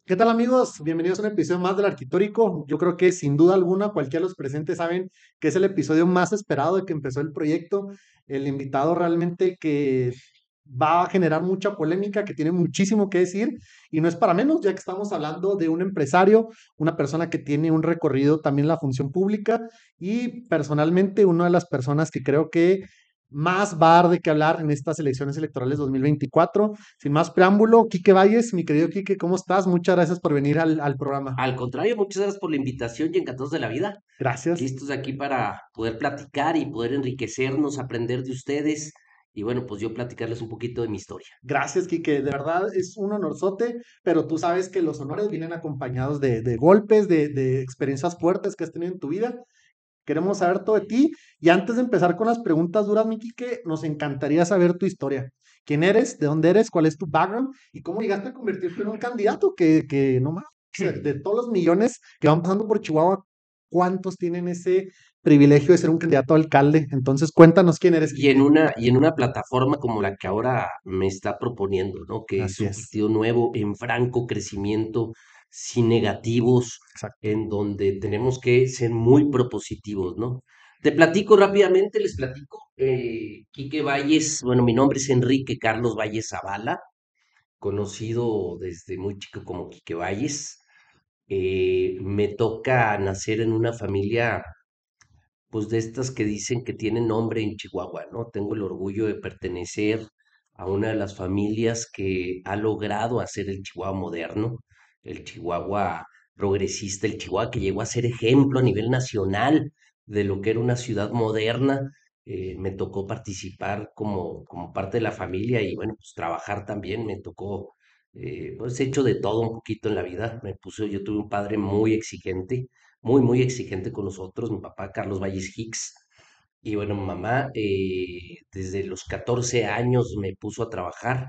¿Qué tal amigos? Bienvenidos a un episodio más del Arquitórico. Yo creo que sin duda alguna cualquiera de los presentes saben que es el episodio más esperado de que empezó el proyecto. El invitado realmente que va a generar mucha polémica, que tiene muchísimo que decir y no es para menos, ya que estamos hablando de un empresario, una persona que tiene un recorrido también en la función pública y personalmente una de las personas que creo que más va a dar de qué hablar en estas elecciones electorales 2024. Sin más preámbulo, Quique Valles, mi querido Quique, ¿cómo estás? Muchas gracias por venir al programa. Al contrario, muchas gracias por la invitación y encantados de la vida. Gracias. Listos aquí para poder platicar y poder enriquecernos, aprender de ustedes y bueno, pues yo platicarles un poquito de mi historia. Gracias, Quique. De verdad es un honorzote, pero tú sabes que los honores vienen acompañados de golpes, de experiencias fuertes que has tenido en tu vida. Queremos saber todo de ti. Y antes de empezar con las preguntas duras, mi Quique, nos encantaría saber tu historia. ¿Quién eres? ¿De dónde eres? ¿Cuál es tu background? ¿Y cómo llegaste a convertirte en un candidato que no más? De todos los millones que van pasando por Chihuahua, ¿cuántos tienen ese privilegio de ser un candidato a alcalde? Entonces, cuéntanos quién eres, Y Quique. en una plataforma como la que ahora me está proponiendo, ¿no? Que es Así un es. partido nuevo, en franco crecimiento, sin negativos, Exacto. en donde tenemos que ser muy propositivos, ¿no? Te platico rápidamente, les platico. Quique Valles, bueno, mi nombre es Enrique Carlos Valles Zavala, conocido desde muy chico como Quique Valles. Me toca nacer en una familia, pues de estas que dicen que tienen nombre en Chihuahua, ¿no? Tengo el orgullo de pertenecer a una de las familias que ha logrado hacer el Chihuahua moderno, el Chihuahua progresista, el Chihuahua que llegó a ser ejemplo a nivel nacional de lo que era una ciudad moderna. Me tocó participar como parte de la familia y bueno, pues trabajar también, me tocó, pues he hecho de todo un poquito en la vida. Yo tuve un padre muy exigente, muy exigente con nosotros, mi papá Carlos Valles Hicks. Y bueno, mi mamá desde los 14 años me puso a trabajar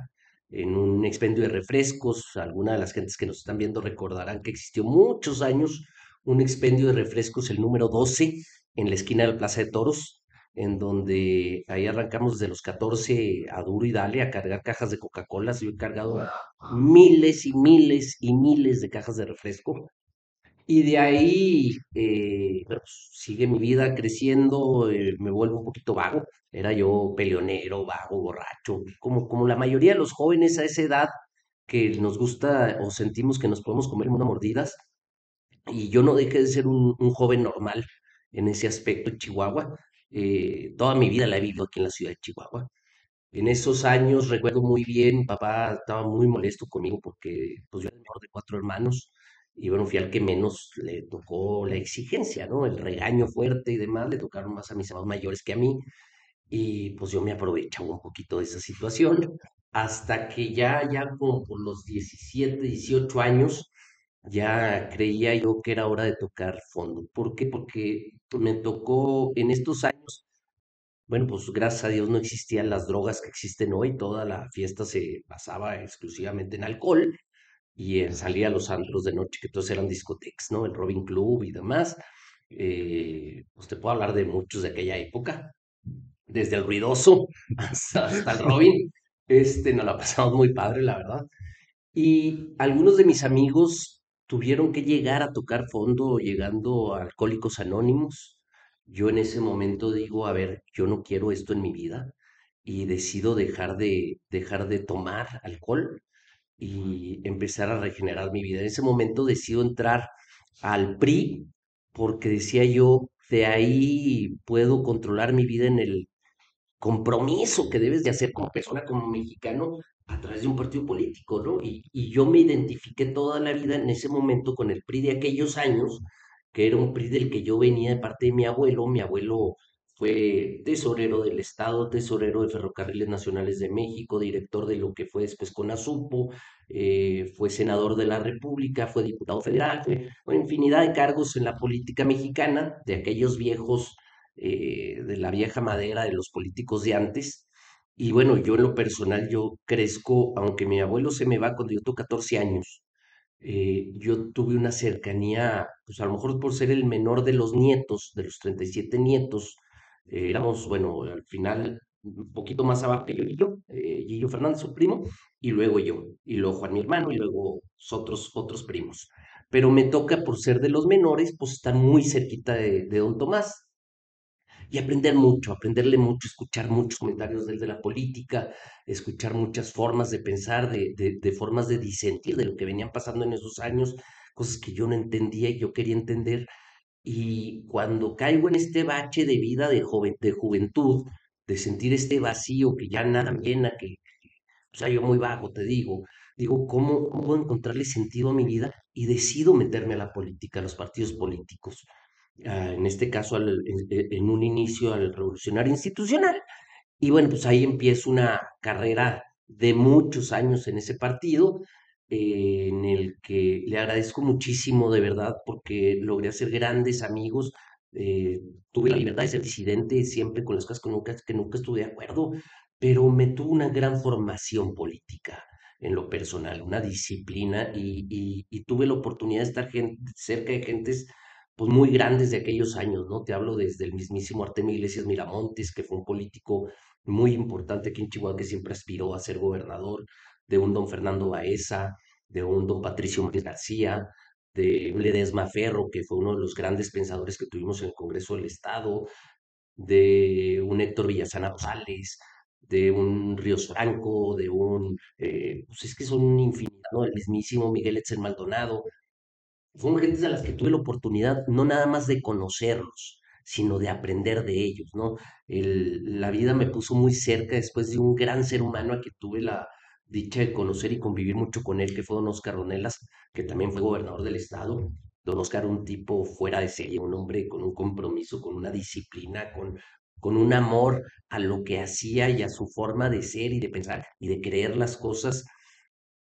en un expendio de refrescos. Algunas de las gentes que nos están viendo recordarán que existió muchos años un expendio de refrescos, el número 12 en la esquina de la Plaza de Toros, en donde ahí arrancamos desde los 14 a duro y dale a cargar cajas de Coca-Cola. Yo he cargado miles y miles y miles de cajas de refresco y de ahí, bueno, pues, sigue mi vida creciendo, me vuelvo un poquito vago. Era yo peleonero, vago, borracho, como la mayoría de los jóvenes a esa edad que nos gusta o sentimos que nos podemos comer una mordidas. Y yo no dejé de ser un joven normal en ese aspecto en Chihuahua. Toda mi vida la he vivido aquí en la ciudad de Chihuahua. En esos años recuerdo muy bien, mi papá estaba muy molesto conmigo porque pues yo era el menor de cuatro hermanos y bueno, fui al que menos le tocó la exigencia, ¿no? El regaño fuerte y demás, le tocaron más a mis hermanos mayores que a mí y pues yo me aprovechaba un poquito de esa situación hasta que ya como por los 17 18 años ya creía yo que era hora de tocar fondo. ¿Por qué? Porque me tocó en estos años, bueno, pues gracias a Dios no existían las drogas que existen hoy, toda la fiesta se basaba exclusivamente en alcohol y en salir a los antros de noche, que todos eran discotecas, ¿no? El Robin Club y demás. Pues te puedo hablar de muchos de aquella época, desde el ruidoso hasta el Robin. Nos la pasamos muy padre, la verdad. Y algunos de mis amigos tuvieron que llegar a tocar fondo llegando a Alcohólicos Anónimos. Yo en ese momento digo, a ver, yo no quiero esto en mi vida y decido dejar de tomar alcohol y empezar a regenerar mi vida. En ese momento decido entrar al PRI porque decía yo, de ahí puedo controlar mi vida en el compromiso que debes de hacer como persona, como mexicano, a través de un partido político, ¿no? Y yo me identifiqué toda la vida en ese momento con el PRI de aquellos años, que era un PRI del que yo venía de parte de mi abuelo fue tesorero del Estado, tesorero de Ferrocarriles Nacionales de México, director de lo que fue después CONASUPO, fue senador de la República, fue diputado federal, fue una infinidad de cargos en la política mexicana, de aquellos viejos de la vieja madera de los políticos de antes. Y bueno, yo en lo personal, yo crezco, aunque mi abuelo se me va cuando yo tengo 14 años, yo tuve una cercanía, pues a lo mejor por ser el menor de los nietos, de los 37 nietos, éramos, bueno, al final un poquito más abajo que yo, Gillo Fernández, su primo, y luego yo, y luego Juan, mi hermano, y luego otros primos. Pero me toca, por ser de los menores, pues estar muy cerquita de don Tomás y aprender mucho, aprenderle mucho, escuchar muchos comentarios de él de la política, escuchar muchas formas de pensar, de formas de disentir de lo que venían pasando en esos años, cosas que yo no entendía y yo quería entender. Y cuando caigo en este bache de vida de juventud, de sentir este vacío que ya nada me llena, que, o sea, yo muy vago, te digo, ¿cómo puedo encontrarle sentido a mi vida? Y decido meterme a la política, a los partidos políticos. En este caso, en un inicio al revolucionario institucional. Y bueno, pues ahí empiezo una carrera de muchos años en ese partido, en el que le agradezco muchísimo de verdad porque logré hacer grandes amigos. eh, Tuve la libertad de ser disidente siempre con las cosas que nunca estuve de acuerdo, pero me tuvo una gran formación política en lo personal, una disciplina y tuve la oportunidad de estar cerca de gentes pues muy grandes de aquellos años, ¿no? Te hablo desde el mismísimo Artemio Iglesias Miramontes, que fue un político muy importante aquí en Chihuahua que siempre aspiró a ser gobernador, de un don Fernando Baeza, de un don Patricio Márquez García, de un Ledesma Ferro, que fue uno de los grandes pensadores que tuvimos en el Congreso del Estado, de un Héctor Villasana Rosales, de un Ríos Franco, pues es que son una infinidad, ¿no? El mismísimo Miguel Etzel Maldonado, fueron gentes a las que tuve la oportunidad no nada más de conocerlos, sino de aprender de ellos, ¿no? La vida me puso muy cerca después de un gran ser humano a que tuve la dicha de conocer y convivir mucho con él, que fue don Oscar Ronelas, que también fue gobernador del estado. Don Oscar, un tipo fuera de serie, un hombre con un compromiso, con una disciplina, con un amor a lo que hacía y a su forma de ser y de pensar y de creer las cosas.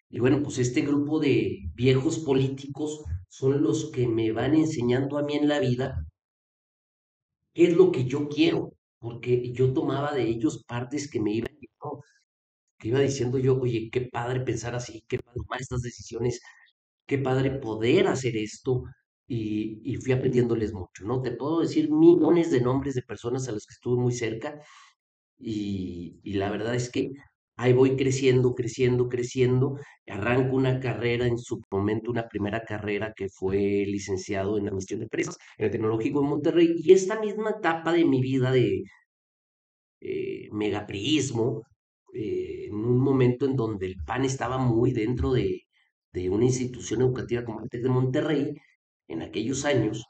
Y bueno, pues este grupo de viejos políticos son los que me van enseñando a mí en la vida qué es lo que yo quiero, porque yo tomaba de ellos partes que me iban, ¿no? Que iba diciendo yo, oye, qué padre pensar así, qué padre tomar estas decisiones, qué padre poder hacer esto, y fui aprendiéndoles mucho, ¿no? Te puedo decir millones de nombres de personas a las que estuve muy cerca, y la verdad es que ahí voy creciendo, creciendo, creciendo. Arranco una carrera en su momento, una primera carrera que fue licenciado en Administración de Empresas en el Tecnológico de Monterrey. Y esta misma etapa de mi vida de megapriismo, en un momento en donde el PAN estaba muy dentro de una institución educativa como el TEC de Monterrey, en aquellos años,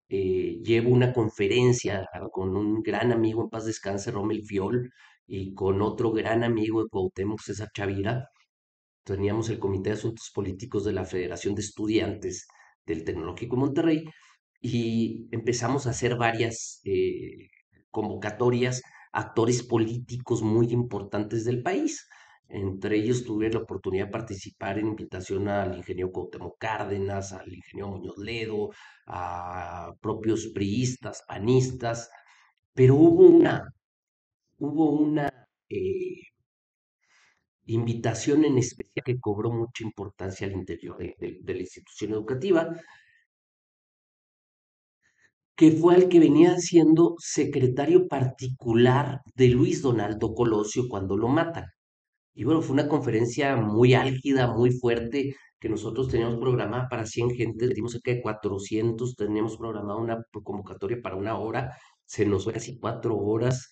llevo una conferencia con un gran amigo, en paz descanse, Rommel Fiol, y con otro gran amigo de Cuauhtémoc, César Chavira. Teníamos el Comité de Asuntos Políticos de la Federación de Estudiantes del Tecnológico de Monterrey y empezamos a hacer varias convocatorias a actores políticos muy importantes del país. Entre ellos tuve la oportunidad de participar en invitación al ingeniero Cuauhtémoc Cárdenas, al ingeniero Muñoz Ledo, a propios priistas, panistas, pero hubo una eh, invitación en especial que cobró mucha importancia al interior de la institución educativa, que fue el que venía siendo secretario particular de Luis Donaldo Colosio cuando lo matan. Y bueno, fue una conferencia muy álgida, muy fuerte, que nosotros teníamos programada para 100 gentes, dimos cerca de 400, teníamos programada una convocatoria para 1 hora, se nos fue casi 4 horas,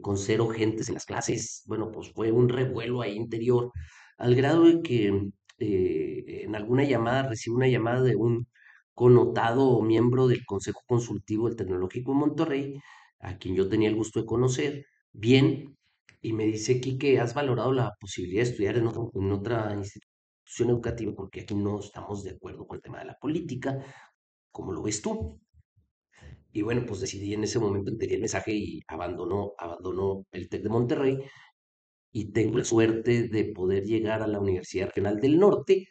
con 0 gentes en las clases. Bueno, pues fue un revuelo ahí interior, al grado de que en alguna llamada, recibo una llamada de un connotado miembro del Consejo Consultivo del Tecnológico de Monterrey, a quien yo tenía el gusto de conocer bien, y me dice, Quique, ¿has valorado la posibilidad de estudiar en otra institución educativa? Porque aquí no estamos de acuerdo con el tema de la política. ¿Cómo lo ves tú? Y bueno, pues decidí en ese momento, entendí el mensaje y abandonó el TEC de Monterrey y tengo la suerte de poder llegar a la Universidad Regional del Norte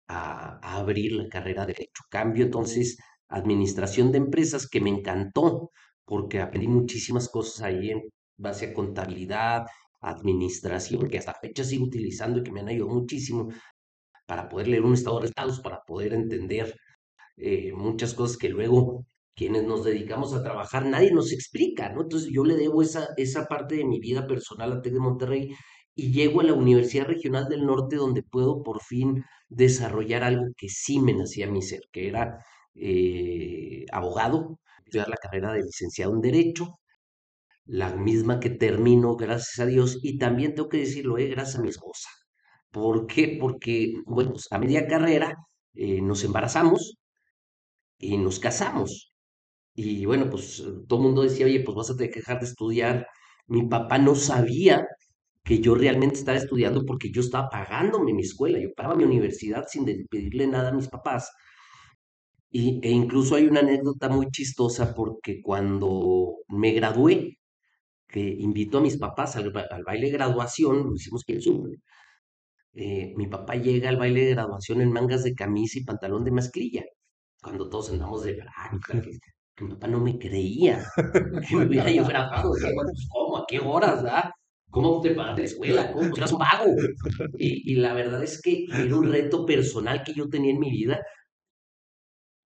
a abrir la carrera de Derecho. Cambio entonces Administración de Empresas, que me encantó porque aprendí muchísimas cosas ahí en base a contabilidad, administración, que hasta fecha sigo utilizando y que me han ayudado muchísimo para poder leer un estado de resultados, para poder entender muchas cosas que luego quienes nos dedicamos a trabajar nadie nos explica, ¿no? Entonces yo le debo esa parte de mi vida personal a TEC de Monterrey y llego a la Universidad Regional del Norte donde puedo por fin desarrollar algo que sí me nacía a mi ser, que era abogado, estudiar la carrera de licenciado en Derecho, la misma que termino, gracias a Dios, y también tengo que decirlo, gracias a mi esposa. ¿Por qué? Porque, bueno, pues, a media carrera nos embarazamos y nos casamos. Y bueno, pues todo el mundo decía, oye, pues vas a tener que dejar de estudiar. Mi papá no sabía que yo realmente estaba estudiando porque yo estaba pagándome mi escuela, yo pagaba mi universidad sin pedirle nada a mis papás. E incluso hay una anécdota muy chistosa porque cuando me gradué, que invito a mis papás al baile de graduación, lo hicimos que mi papá llega al baile de graduación en mangas de camisa y pantalón de mezclilla, cuando todos andamos de frac, que mi papá no me creía que me hubiera yo graduado. Decía, bueno, pues, ¿cómo? ¿A qué horas, da? ¿Cómo te pagaste la escuela? ¿Cómo? Pues eras un vago. Y la verdad es que era un reto personal que yo tenía en mi vida,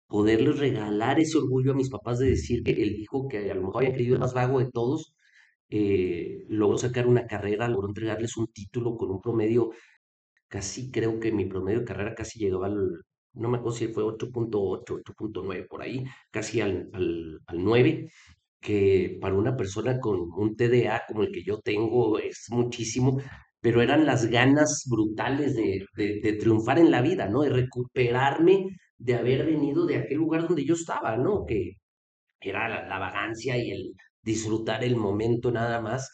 poderles regalar ese orgullo a mis papás de decir que el hijo que a lo mejor había creído el más vago de todos, logró sacar una carrera, logró entregarles un título con un promedio, casi creo que mi promedio de carrera casi llegaba no me acuerdo si fue 8.8, 8.9 por ahí, casi al 9, que para una persona con un TDA como el que yo tengo es muchísimo, pero eran las ganas brutales de triunfar en la vida, ¿no? De recuperarme, de haber venido de aquel lugar donde yo estaba, ¿no? Que era la vagancia y el disfrutar el momento nada más.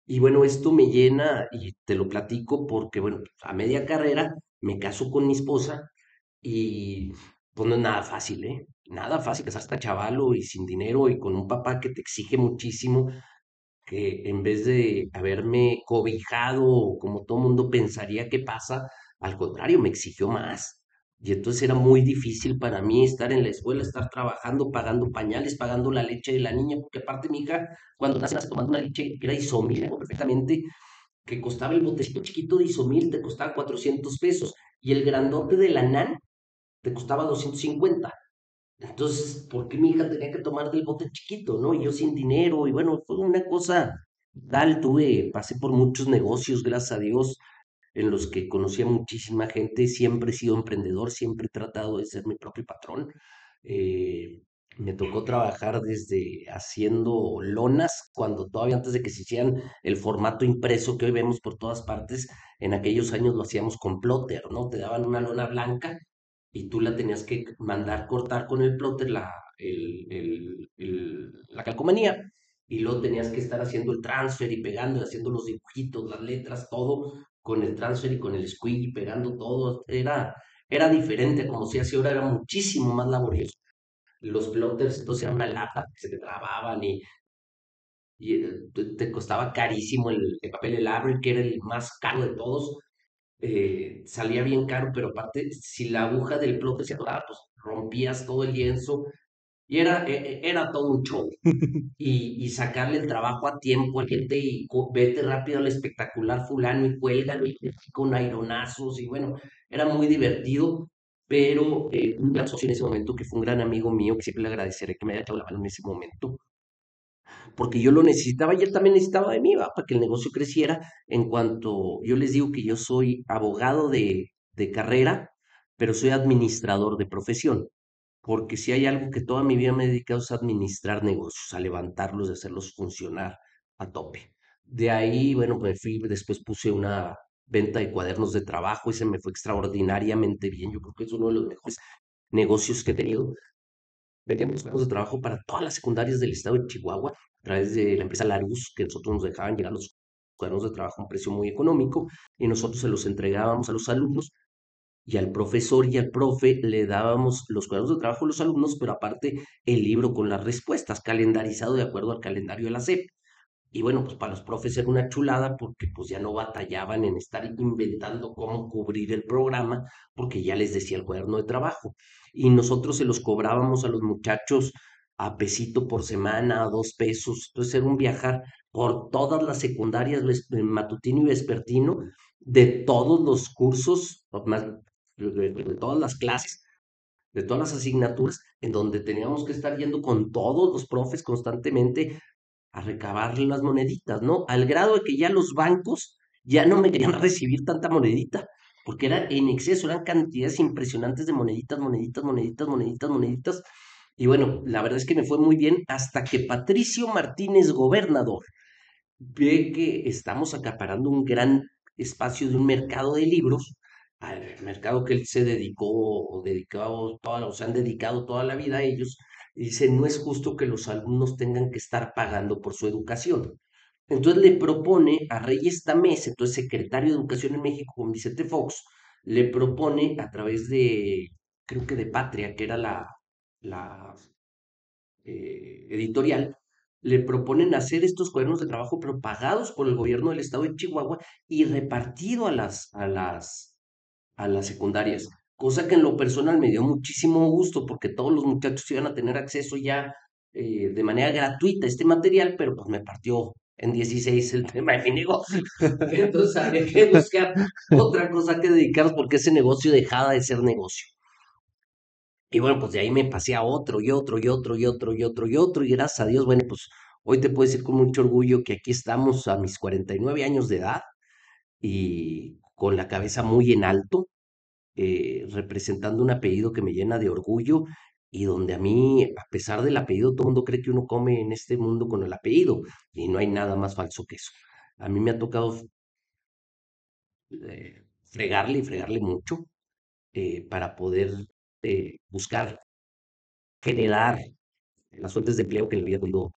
Y bueno, esto me llena y te lo platico porque, bueno, a media carrera me caso con mi esposa y pues no es nada fácil, ¿eh? Nada fácil, que hasta chavalo y sin dinero y con un papá que te exige muchísimo, que en vez de haberme cobijado como todo mundo pensaría que pasa, al contrario, me exigió más. Y entonces era muy difícil para mí estar en la escuela, estar trabajando, pagando pañales, pagando la leche de la niña, porque aparte mi hija, cuando nace tomando una leche que era Isomil, perfectamente, que costaba el botecito chiquito de Isomil, te costaba 400 pesos, y el grandote de la NAN te costaba 250. Entonces, ¿por qué mi hija tenía que tomar del bote chiquito, no? Y yo sin dinero, y bueno, fue una cosa tal, pasé por muchos negocios, gracias a Dios, en los que conocí a muchísima gente, siempre he sido emprendedor, siempre he tratado de ser mi propio patrón. Eh, Me tocó trabajar desde haciendo lonas, cuando todavía antes de que se hicieran el formato impreso que hoy vemos por todas partes, en aquellos años lo hacíamos con plotter, ¿no? Te daban una lona blanca y tú la tenías que mandar cortar con el plotter, la calcomanía, y luego tenías que estar haciendo el transfer y pegando y haciendo los dibujitos, las letras, todo con el transfer y con el squeegee, pegando todo. Era diferente, como se hacía ahora, era muchísimo más laborioso. Los plotters, entonces era una lata que se te trababan y te costaba carísimo el papel el que era el más caro de todos. Salía bien caro, pero aparte, si la aguja del plotter se atoraba, pues rompías todo el lienzo y era todo un show. Y sacarle el trabajo a tiempo a gente y vete rápido al espectacular fulano y cuélgalo y con aironazos y bueno, era muy divertido, pero un gran socio en ese momento que fue un gran amigo mío, que siempre le agradeceré que me haya echado la mano en ese momento, porque yo lo necesitaba y él también necesitaba de mí, ¿va? Para que el negocio creciera. En cuanto yo les digo que yo soy abogado de carrera, pero soy administrador de profesión, porque si hay algo que toda mi vida me he dedicado es a administrar negocios, a levantarlos, a hacerlos funcionar a tope. De ahí, bueno, pues después puse una venta de cuadernos de trabajo y se me fue extraordinariamente bien. Yo creo que es uno de los mejores negocios que he tenido. Vendíamos cuadernos de trabajo para todas las secundarias del estado de Chihuahua a través de la empresa Larus, que nosotros nos dejaban llegar los cuadernos de trabajo a un precio muy económico y nosotros se los entregábamos a los alumnos y al profesor y al profe le dábamos los cuadernos de trabajo a los alumnos, pero aparte el libro con las respuestas, calendarizado de acuerdo al calendario de la SEP. Y bueno, pues para los profes era una chulada porque pues ya no batallaban en estar inventando cómo cubrir el programa porque ya les decía el cuaderno de trabajo. Y nosotros se los cobrábamos a los muchachos a pesito por semana, a 2 pesos. Entonces era un viajar por todas las secundarias, matutino y vespertino, de todos los cursos, o más, de todas las clases, de todas las asignaturas, en donde teníamos que estar yendo con todos los profes constantemente a recabar las moneditas, ¿no? Al grado de que ya los bancos ya no me querían recibir tanta monedita, porque era en exceso, eran cantidades impresionantes de moneditas, moneditas, moneditas, moneditas, moneditas. Y bueno, la verdad es que me fue muy bien hasta que Patricio Martínez, gobernador, ve que estamos acaparando un gran espacio de un mercado de libros, al mercado que él se dedicó o dedicado o se han dedicado toda la vida a ellos, y dice, no es justo que los alumnos tengan que estar pagando por su educación. Entonces le propone a Reyes Tamés, entonces secretario de Educación en México con Vicente Fox, le propone a través de, creo que de Patria, que era la editorial, le proponen hacer estos cuadernos de trabajo, pero pagados por el gobierno del estado de Chihuahua y repartido a las secundarias. Cosa que en lo personal me dio muchísimo gusto porque todos los muchachos iban a tener acceso ya de manera gratuita a este material, pero pues me partió en 16 el tema de mi negocio. Entonces había que buscar otra cosa que dedicarnos porque ese negocio dejaba de ser negocio. Y bueno, pues de ahí me pasé a otro y otro y otro y otro y otro y otro. Y gracias a Dios, bueno, pues hoy te puedo decir con mucho orgullo que aquí estamos a mis 49 años de edad y con la cabeza muy en alto, representando un apellido que me llena de orgullo y donde a mí, a pesar del apellido, todo el mundo cree que uno come en este mundo con el apellido y no hay nada más falso que eso. A mí me ha tocado fregarle y fregarle mucho para poder buscar, generar las fuentes de empleo que en la vida puedo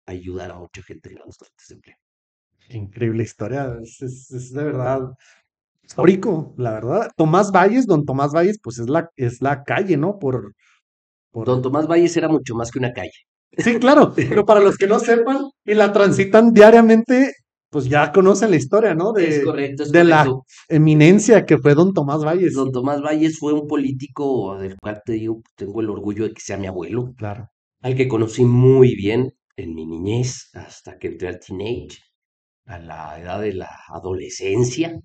ayudar a mucha gente en las fuentes de empleo. Increíble historia, es de verdad histórico, la verdad. Tomás Valles, don Tomás Valles, pues es la calle, ¿no? Don Por... Tomás Valles era mucho más que una calle. Sí, claro, pero para los que no sepan y la transitan diariamente, pues ya conocen la historia, ¿no? Es correcto, es De la correcto. eminencia que fue don Tomás Valles. Don Tomás Valles fue un político del cual te digo, tengo el orgullo de que sea mi abuelo, Claro. al que conocí muy bien en mi niñez hasta que entré al teenage, a la edad de la adolescencia.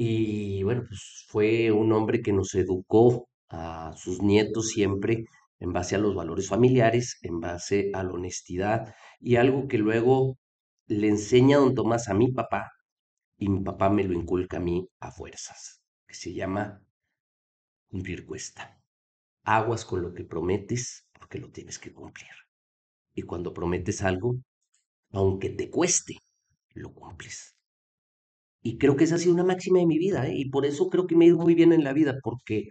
Y bueno, pues fue un hombre que nos educó a sus nietos siempre en base a los valores familiares, en base a la honestidad y algo que luego le enseña don Tomás a mi papá y mi papá me lo inculca a mí a fuerzas, que se llama cumplir cuesta. Aguas con lo que prometes porque lo tienes que cumplir. Y cuando prometes algo, aunque te cueste, lo cumples. Y creo que esa ha sido una máxima de mi vida, ¿eh? Y por eso creo que me ha ido muy bien en la vida, porque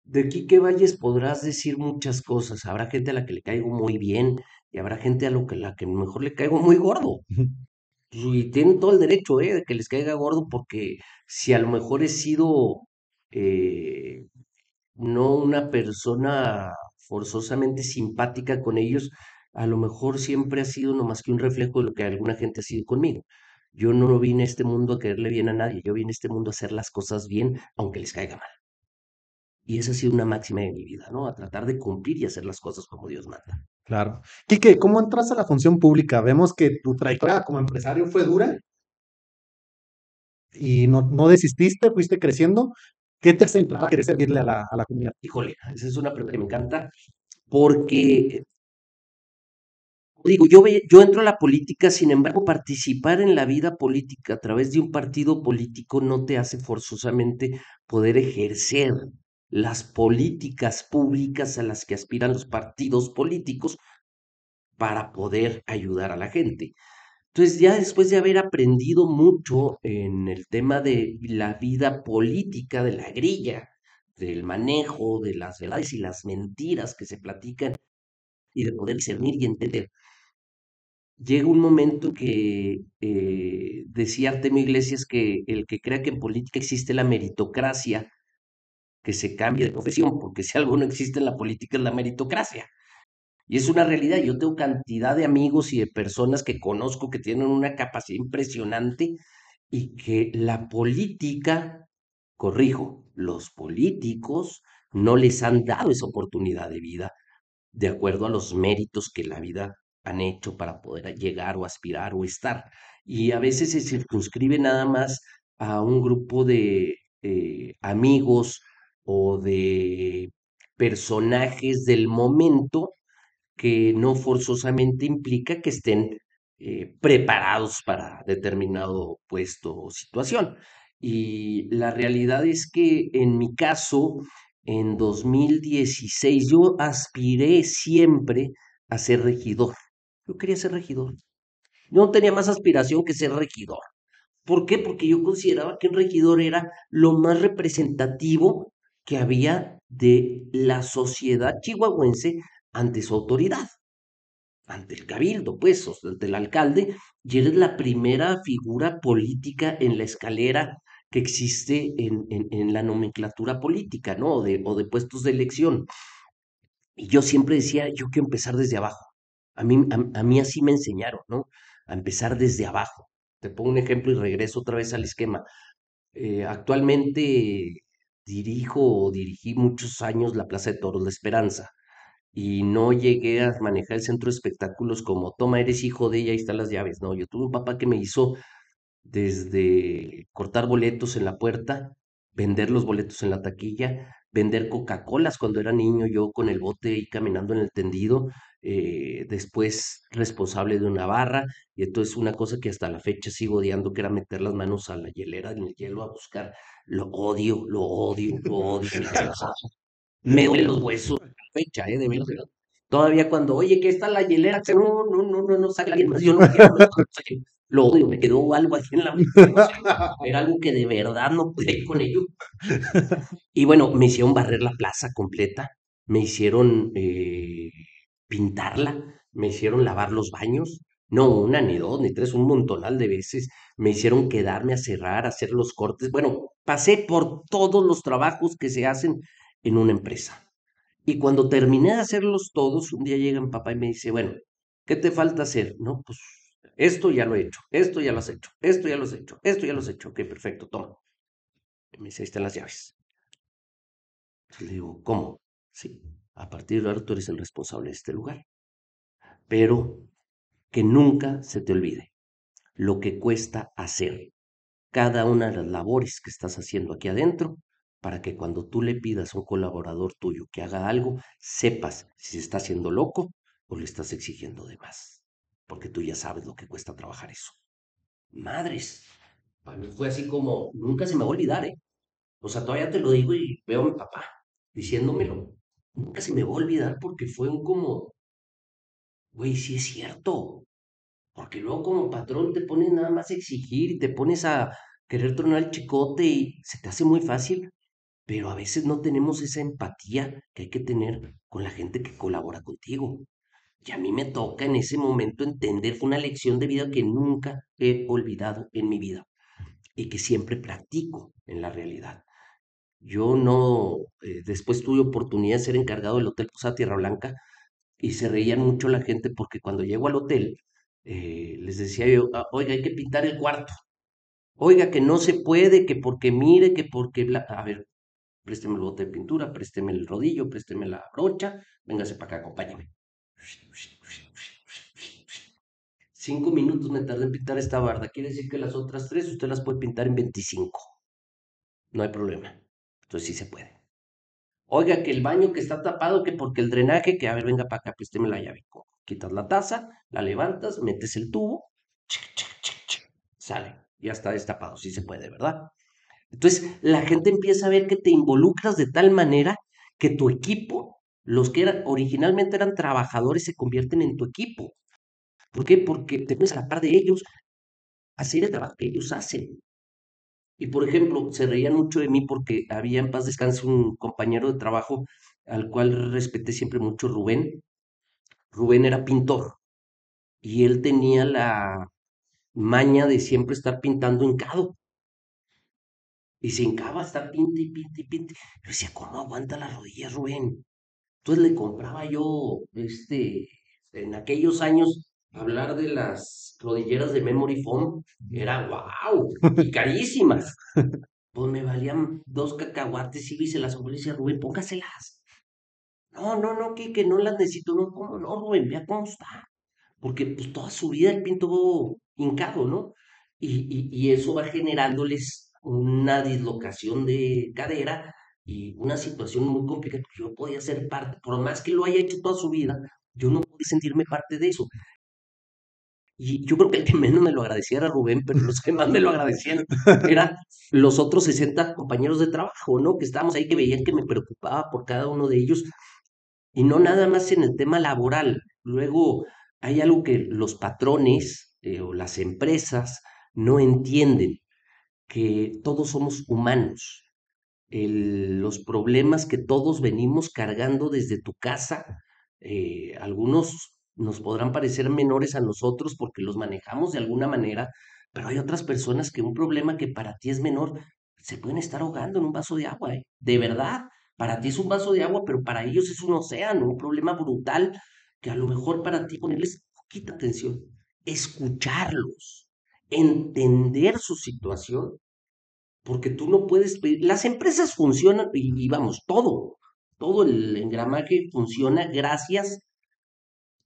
de Quique Valles podrás decir muchas cosas. Habrá gente a la que le caigo muy bien y habrá gente la que mejor le caigo muy gordo. Y tienen todo el derecho, de que les caiga gordo, porque si a lo mejor he sido eh, no una persona forzosamente simpática con ellos, a lo mejor siempre ha sido no más que un reflejo de lo que alguna gente ha sido conmigo. Yo no vine a este mundo a quererle bien a nadie, yo vine a este mundo a hacer las cosas bien, aunque les caiga mal. Y esa ha sido una máxima de mi vida, ¿no? A tratar de cumplir y hacer las cosas como Dios manda. Claro. Quique, ¿cómo entras a la función pública? Vemos que tu trayectoria como empresario fue dura y no desististe, fuiste creciendo. ¿Qué te hace entrar a querer servirle a a la comunidad? Híjole, esa es una pregunta que me encanta, porque digo, yo entro a la política, sin embargo, participar en la vida política a través de un partido político no te hace forzosamente poder ejercer las políticas públicas a las que aspiran los partidos políticos para poder ayudar a la gente. Entonces, ya después de haber aprendido mucho en el tema de la vida política, de la grilla, del manejo de las verdades y las mentiras que se platican y de poder discernir y entender, llega un momento que decía Artemio Iglesias que el que crea que en política existe la meritocracia, que se cambie de profesión, porque si algo no existe en la política es la meritocracia. Y es una realidad. Yo tengo cantidad de amigos y de personas que conozco que tienen una capacidad impresionante y que la política, corrijo, los políticos no les han dado esa oportunidad de vida de acuerdo a los méritos que la vida han hecho para poder llegar o aspirar o estar. Y a veces se circunscribe nada más a un grupo de amigos o de personajes del momento que no forzosamente implica que estén preparados para determinado puesto o situación. Y la realidad es que en mi caso, en 2016, yo aspiré siempre a ser regidor. Yo quería ser regidor. Yo no tenía más aspiración que ser regidor. ¿Por qué? Porque yo consideraba que un regidor era lo más representativo que había de la sociedad chihuahuense ante su autoridad, ante el cabildo, pues, o sea, ante el alcalde, y eres la primera figura política en la escalera que existe en la nomenclatura política, ¿no? O de puestos de elección. Y yo siempre decía, yo quiero empezar desde abajo. A mí así me enseñaron, ¿no? A empezar desde abajo. Te pongo un ejemplo y regreso otra vez al esquema. Actualmente dirigí muchos años la Plaza de Toros La Esperanza y no llegué a manejar el centro de espectáculos como, toma, eres hijo de ella, ahí están las llaves. No, yo tuve un papá que me hizo desde cortar boletos en la puerta, vender los boletos en la taquilla, vender Coca-Colas cuando era niño, yo con el bote y caminando en el tendido, después responsable de una barra, y entonces una cosa que hasta la fecha sigo odiando, que era meter las manos a la hielera, en el hielo a buscar, lo odio, lo odio, lo odio, me duelen los huesos, a la fecha, de veras, de verdad. Todavía cuando, oye, que está la hielera, que no, no, no, no, no, saca alguien más, yo no quiero, no, o sea, lo odio, me quedó algo aquí en la mente, no sé, era algo que de verdad no pude ir con ello. Y bueno, me hicieron barrer la plaza completa, me hicieron pintarla, me hicieron lavar los baños, no una, ni dos, ni tres, un montonal de veces, me hicieron quedarme a cerrar, a hacer los cortes, bueno, pasé por todos los trabajos que se hacen en una empresa. Y cuando terminé de hacerlos todos, un día llega mi papá y me dice, bueno, ¿qué te falta hacer? No, pues esto ya lo he hecho, esto ya lo has hecho, esto ya lo has hecho, esto ya lo has hecho. Ok, perfecto, toma. Y me dice, ahí están las llaves. Entonces le digo, ¿cómo? Sí, a partir de ahora tú eres el responsable de este lugar. Pero que nunca se te olvide lo que cuesta hacer cada una de las labores que estás haciendo aquí adentro para que cuando tú le pidas a un colaborador tuyo que haga algo, sepas si se está haciendo loco o le estás exigiendo de más. Porque tú ya sabes lo que cuesta trabajar eso. Madres, para mí fue así como, nunca se me va a olvidar, ¿eh? O sea, todavía te lo digo y veo a mi papá diciéndomelo. Nunca se me va a olvidar porque fue un como, güey, sí es cierto. Porque luego como patrón te pones nada más a exigir y te pones a querer tronar el chicote y se te hace muy fácil, pero a veces no tenemos esa empatía que hay que tener con la gente que colabora contigo. Y a mí me toca en ese momento entender, fue una lección de vida que nunca he olvidado en mi vida y que siempre practico en la realidad. Yo no, después tuve oportunidad de ser encargado del Hotel Posada Tierra Blanca y se reían mucho la gente porque cuando llego al hotel, les decía yo, "Ah, oiga, hay que pintar el cuarto. Oiga, que no se puede, que porque mire, que porque A ver, présteme el bote de pintura, présteme el rodillo, présteme la brocha, véngase para acá, acompáñame. 5 minutos me tardé en pintar esta barda. Quiere decir que las otras tres usted las puede pintar en 25. No hay problema. Entonces sí se puede. Oiga, que el baño que está tapado, que porque el drenaje, que a ver, venga para acá, présteme la llave. Quitas la taza, la levantas, metes el tubo, sale, ya está destapado, sí se puede, ¿verdad? Entonces, la gente empieza a ver que te involucras de tal manera que tu equipo, los que originalmente eran trabajadores, se convierten en tu equipo. ¿Por qué? Porque te pones a la par de ellos a hacer el trabajo que ellos hacen. Y por ejemplo, se reían mucho de mí porque había en paz descanse un compañero de trabajo al cual respeté siempre mucho, Rubén. Rubén era pintor y él tenía la maña de siempre estar pintando hincado. Y se hincaba a estar pinte y pinte y pinte. Yo decía, ¿cómo aguanta las rodillas, Rubén? Entonces le compraba yo, en aquellos años, hablar de las rodilleras de Memory Foam, era wow, y carísimas. Pues me valían 2 cacahuates y se las compré y decía, Rubén, póngaselas. No, no, no, que no las necesito. No, ¿cómo no, Rubén? Vea cómo está. Porque pues toda su vida el pinto hincado, ¿no? Y eso va generándoles una dislocación de cadera y una situación muy complicada, porque yo no podía ser parte, por más que lo haya hecho toda su vida, yo no podía sentirme parte de eso. Y yo creo que el que menos me lo agradecía era Rubén, pero los que más me lo agradecían eran los otros 60 compañeros de trabajo, ¿no? Que estábamos ahí, que veían que me preocupaba por cada uno de ellos, y no nada más en el tema laboral. Luego hay algo que los patrones o las empresas no entienden, que todos somos humanos. Los problemas que todos venimos cargando desde tu casa, algunos nos podrán parecer menores a nosotros porque los manejamos de alguna manera, pero hay otras personas que un problema que para ti es menor, se pueden estar ahogando en un vaso de agua, ¿eh? De verdad, para ti es un vaso de agua, pero para ellos es un océano, un problema brutal que a lo mejor para ti ponerles poquita atención, escucharlos, entender su situación, porque tú no puedes pedir. Las empresas funcionan y vamos, todo el engramaje funciona gracias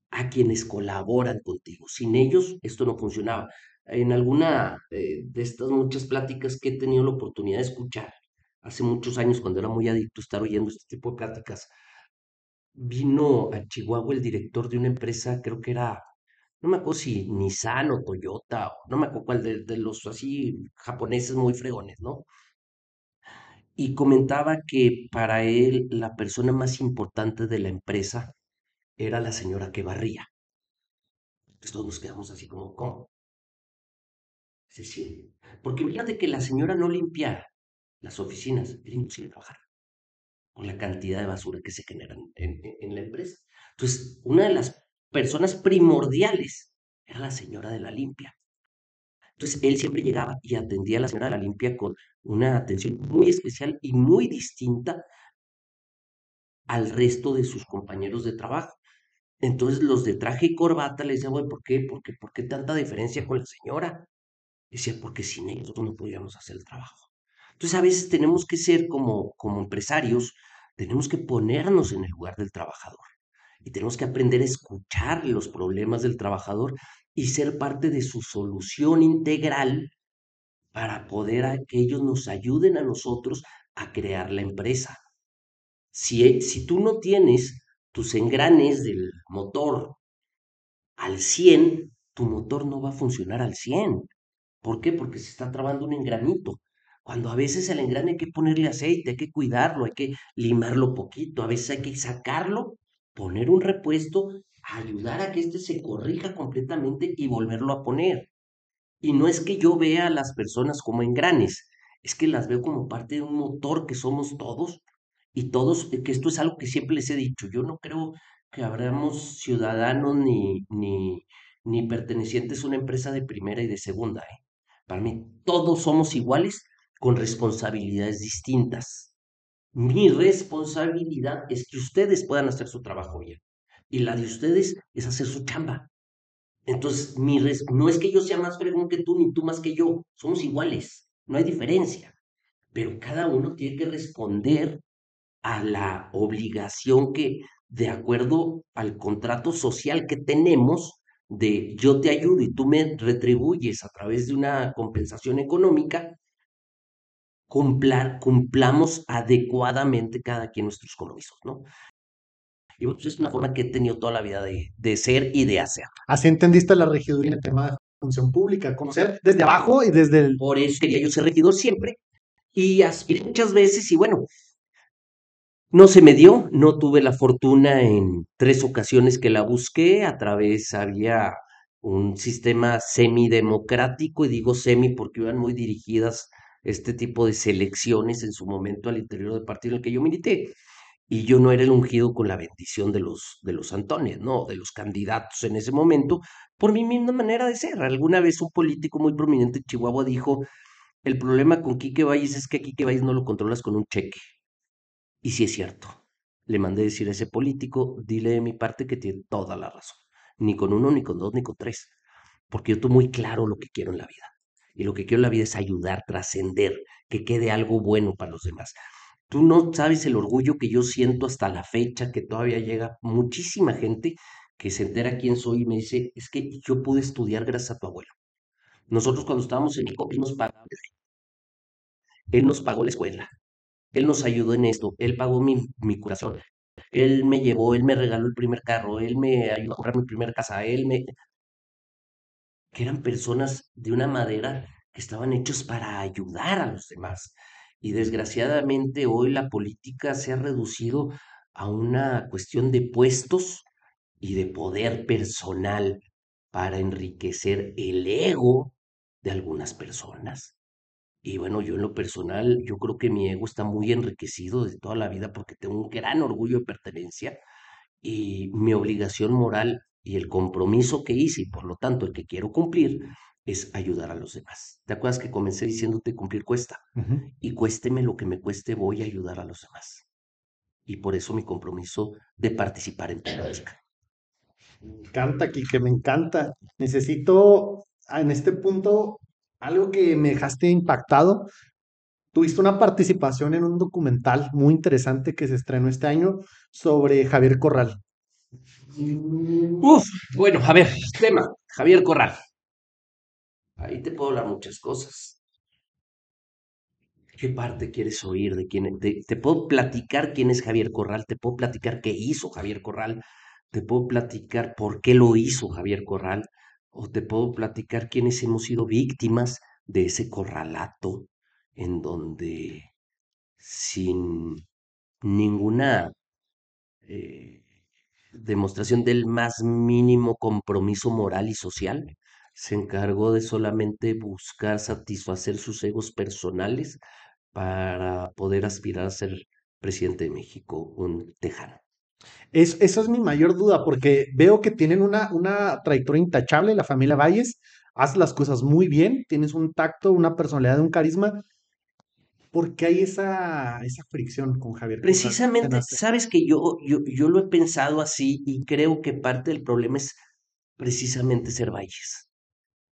a quienes colaboran contigo. Sin ellos esto no funcionaba. En alguna de estas muchas pláticas que he tenido la oportunidad de escuchar, hace muchos años cuando era muy adicto a estar oyendo este tipo de pláticas, vino a Chihuahua el director de una empresa, creo que era, no me acuerdo si Nissan o Toyota, o no me acuerdo cuál de los así japoneses muy fregones, ¿no? Y comentaba que para él la persona más importante de la empresa era la señora que barría. Entonces todos nos quedamos así como, ¿cómo? Sí, sí. Porque fíjate que la señora no limpiara las oficinas, era imposible trabajar por la cantidad de basura que se generan en la empresa. Entonces, una de las personas primordiales era la señora de la limpia. Entonces, él siempre llegaba y atendía a la señora de la limpia con una atención muy especial y muy distinta al resto de sus compañeros de trabajo. Entonces los de traje y corbata le decían, güey, ¿por qué tanta diferencia con la señora? Decía, porque sin ellos no podíamos hacer el trabajo. Entonces a veces tenemos que ser como empresarios, tenemos que ponernos en el lugar del trabajador y tenemos que aprender a escuchar los problemas del trabajador y ser parte de su solución integral para poder a que ellos nos ayuden a nosotros a crear la empresa. Si tú no tienes tus engranes del motor al 100, tu motor no va a funcionar al 100. ¿Por qué? Porque se está trabando un engranito. Cuando a veces el engrane hay que ponerle aceite, hay que cuidarlo, hay que limarlo poquito, a veces hay que sacarlo, poner un repuesto, ayudar a que este se corrija completamente y volverlo a poner. Y no es que yo vea a las personas como engranes, es que las veo como parte de un motor que somos todos y todos, que esto es algo que siempre les he dicho, yo no creo que habramos ciudadanos ni pertenecientes a una empresa de primera y de segunda, ¿eh? Para mí todos somos iguales con responsabilidades distintas. Mi responsabilidad es que ustedes puedan hacer su trabajo bien y la de ustedes es hacer su chamba. Entonces, no es que yo sea más fregón que tú, ni tú más que yo, somos iguales, no hay diferencia, pero cada uno tiene que responder a la obligación que, de acuerdo al contrato social que tenemos, de yo te ayudo y tú me retribuyes a través de una compensación económica, cumplamos adecuadamente cada quien nuestros compromisos, ¿no? Y bueno, pues es una forma que he tenido toda la vida de ser y de hacer. Así entendiste la regiduría en el tema de función pública, conocer desde abajo y desde el... Por eso quería yo ser regidor siempre y aspiré muchas veces y bueno, no se me dio, no tuve la fortuna en 3 ocasiones que la busqué, a través había un sistema semidemocrático, y digo semi porque iban muy dirigidas este tipo de selecciones en su momento al interior del partido en el que yo milité, y yo no era el ungido con la bendición de los Antones, no, de los candidatos en ese momento, por mi misma manera de ser. Alguna vez un político muy prominente en Chihuahua dijo, el problema con Quique Valles es que a Quique Valles no lo controlas con un cheque. Y sí es cierto. Le mandé decir a ese político, dile de mi parte que tiene toda la razón. Ni con uno, ni con dos, ni con tres. Porque yo tengo muy claro lo que quiero en la vida. Y lo que quiero en la vida es ayudar, trascender, que quede algo bueno para los demás. Tú no sabes el orgullo que yo siento hasta la fecha, que todavía llega muchísima gente que se entera quién soy y me dice, es que yo pude estudiar gracias a tu abuelo. Nosotros cuando estábamos en el COP él nos pagó la escuela, él nos ayudó en esto, él pagó mi curación, él me llevó, él me regaló el primer carro, él me ayudó a comprar mi primera casa, él me... que eran personas de una manera que estaban hechos para ayudar a los demás. Y desgraciadamente hoy la política se ha reducido a una cuestión de puestos y de poder personal para enriquecer el ego de algunas personas. Y bueno, yo en lo personal, yo creo que mi ego está muy enriquecido de toda la vida porque tengo un gran orgullo de pertenencia y mi obligación moral y el compromiso que hice y por lo tanto el que quiero cumplir es ayudar a los demás. ¿Te acuerdas que comencé diciéndote cumplir cuesta? Ujú. Y cuésteme lo que me cueste, voy a ayudar a los demás. Y por eso mi compromiso de participar en política. Me encanta, que me encanta. Necesito, en este punto, algo que me dejaste impactado. Tuviste una participación en un documental muy interesante que se estrenó este año sobre Javier Corral. Uf, bueno, a ver, tema, Javier Corral. Ahí te puedo hablar muchas cosas. ¿Qué parte quieres oír de quién? Te puedo platicar quién es Javier Corral, te puedo platicar qué hizo Javier Corral, te puedo platicar por qué lo hizo Javier Corral, o te puedo platicar quiénes hemos sido víctimas de ese corralato en donde sin ninguna eh, demostración del más mínimo compromiso moral y social, se encargó de solamente buscar satisfacer sus egos personales para poder aspirar a ser presidente de México, un tejano. Esa es mi mayor duda, porque veo que tienen una trayectoria intachable, la familia Valles, hace las cosas muy bien, tienes un tacto, una personalidad, un carisma. ¿Por qué hay esa fricción con Javier Corral? Se Precisamente, nace. sabes que yo lo he pensado así y creo que parte del problema es precisamente ser Valles.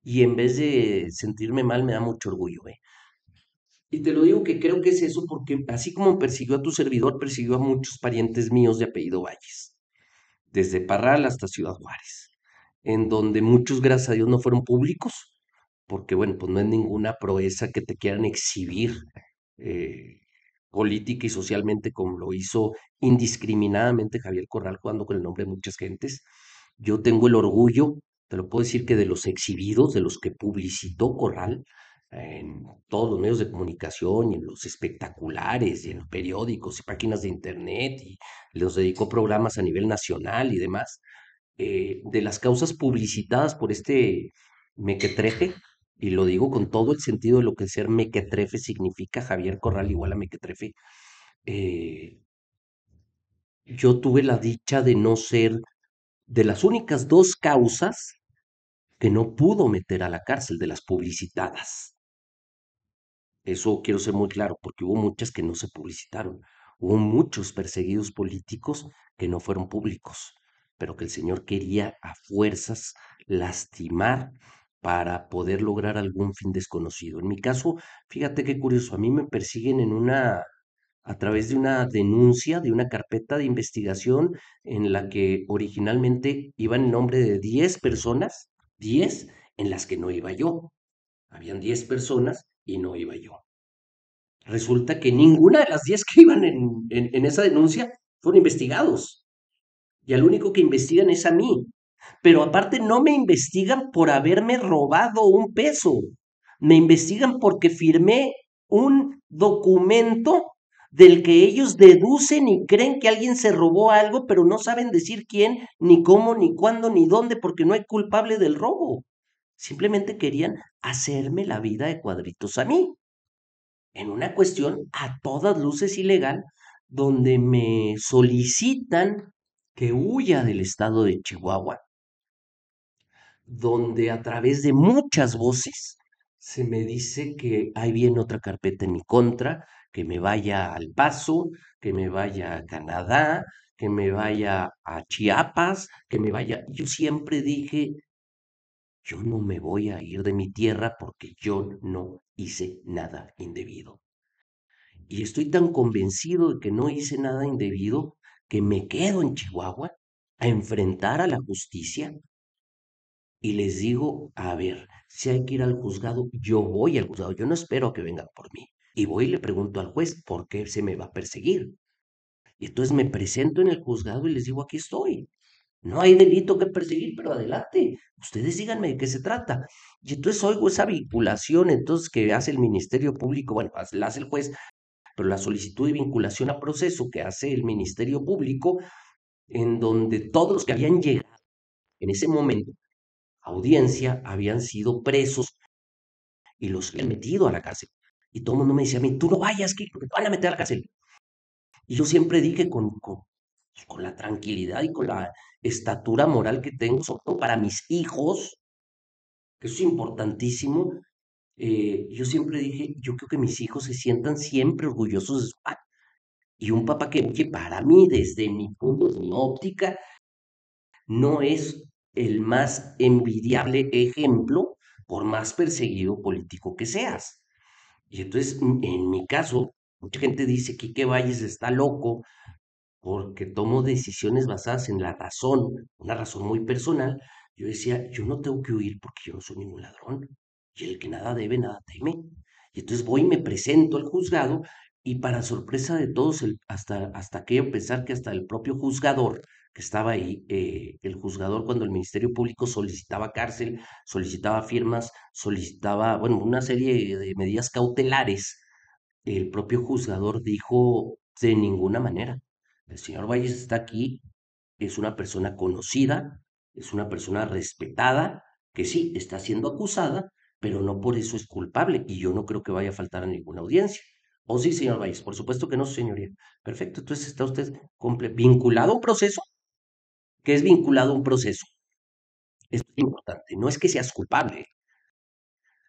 Y en vez de sentirme mal, me da mucho orgullo, ¿eh? Y te lo digo que creo que es eso porque así como persiguió a tu servidor, persiguió a muchos parientes míos de apellido Valles, desde Parral hasta Ciudad Juárez, en donde muchos, gracias a Dios, no fueron públicos, porque bueno, pues no es ninguna proeza que te quieran exhibir eh, política y socialmente como lo hizo indiscriminadamente Javier Corral jugando con el nombre de muchas gentes. Yo tengo el orgullo, te lo puedo decir que de los exhibidos, de los que publicitó Corral en todos los medios de comunicación y en los espectaculares y en los periódicos y páginas de internet y les dedicó programas a nivel nacional y demás, de las causas publicitadas por este mequetrefe, y lo digo con todo el sentido de lo que ser mequetrefe significa, Javier Corral igual a mequetrefe, eh, yo tuve la dicha de no ser de las únicas dos causas que no pudo meter a la cárcel de las publicitadas. Eso quiero ser muy claro, porque hubo muchas que no se publicitaron. Hubo muchos perseguidos políticos que no fueron públicos, pero que el Señor quería a fuerzas lastimar para poder lograr algún fin desconocido. En mi caso, fíjate qué curioso, a mí me persiguen a través de una denuncia, de una carpeta de investigación en la que originalmente iba en nombre de 10 personas, 10 en las que no iba yo. Habían 10 personas y no iba yo. Resulta que ninguna de las 10 que iban en esa denuncia fueron investigados. Y al único que investigan es a mí. Pero aparte no me investigan por haberme robado un peso. Me investigan porque firmé un documento del que ellos deducen y creen que alguien se robó algo, pero no saben decir quién, ni cómo, ni cuándo, ni dónde, porque no hay culpable del robo. Simplemente querían hacerme la vida de cuadritos a mí en una cuestión a todas luces ilegal, donde me solicitan que huya del estado de Chihuahua, donde a través de muchas voces se me dice que ahí viene otra carpeta en mi contra, que me vaya al Paso, que me vaya a Canadá, que me vaya a Chiapas, que me vaya. Yo siempre dije, yo no me voy a ir de mi tierra porque yo no hice nada indebido. Y estoy tan convencido de que no hice nada indebido que me quedo en Chihuahua a enfrentar a la justicia y les digo, a ver, si hay que ir al juzgado, yo voy al juzgado, yo no espero a que vengan por mí. Y voy y le pregunto al juez por qué se me va a perseguir. Y entonces me presento en el juzgado y les digo, aquí estoy. No hay delito que perseguir, pero adelante, ustedes díganme de qué se trata. Y entonces oigo esa vinculación entonces que hace el Ministerio Público, bueno, la hace el juez, pero la solicitud de vinculación a proceso que hace el Ministerio Público, en donde todos los que habían llegado en ese momento a audiencia habían sido presos y los habían metido a la cárcel. Y todo el mundo me decía a mí, tú no vayas, que te van a meter a la cárcel. Y yo siempre dije con la tranquilidad y con la estatura moral que tengo, sobre todo para mis hijos, que eso es importantísimo. Yo siempre dije, yo creo que mis hijos se sientan siempre orgullosos de su padre. Y un papá que para mí, desde mi punto, de mi óptica, no es el más envidiable ejemplo, por más perseguido político que seas. Y entonces, en mi caso, mucha gente dice que Quique Valles está loco porque tomo decisiones basadas en la razón, una razón muy personal. Yo decía, yo no tengo que huir porque yo no soy ningún ladrón. Y el que nada debe, nada teme. Y entonces voy y me presento al juzgado y para sorpresa de todos, hasta aquello pensar que hasta el propio juzgador que estaba ahí, el juzgador cuando el Ministerio Público solicitaba cárcel, solicitaba firmas, solicitaba, bueno, una serie de medidas cautelares, el propio juzgador dijo de ninguna manera. El señor Valles está aquí, es una persona conocida, es una persona respetada, que sí, está siendo acusada, pero no por eso es culpable y yo no creo que vaya a faltar a ninguna audiencia. ¿O sí, señor Valles? Por supuesto que no, señoría. Perfecto, entonces está usted vinculado a un proceso, que es vinculado a un proceso. Esto es importante, no es que seas culpable.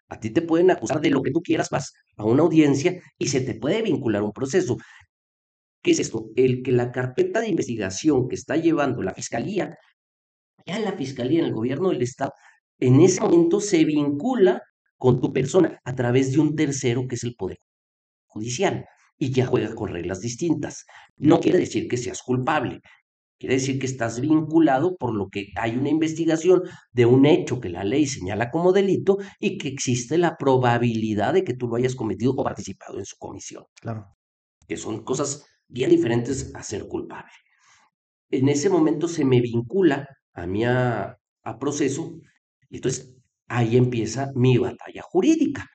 A ti te pueden acusar de lo que tú quieras, vas a una audiencia y se te puede vincular a un proceso. ¿Qué es esto? El que la carpeta de investigación que está llevando la fiscalía, ya la fiscalía en el gobierno del Estado, en ese momento se vincula con tu persona a través de un tercero que es el Poder Judicial y ya juega con reglas distintas. No quiere decir que seas culpable, quiere decir que estás vinculado por lo que hay una investigación de un hecho que la ley señala como delito y que existe la probabilidad de que tú lo hayas cometido o participado en su comisión, Claro. que son cosas bien diferentes a ser culpable. En ese momento se me vincula a mí a proceso y entonces ahí empieza mi batalla jurídica,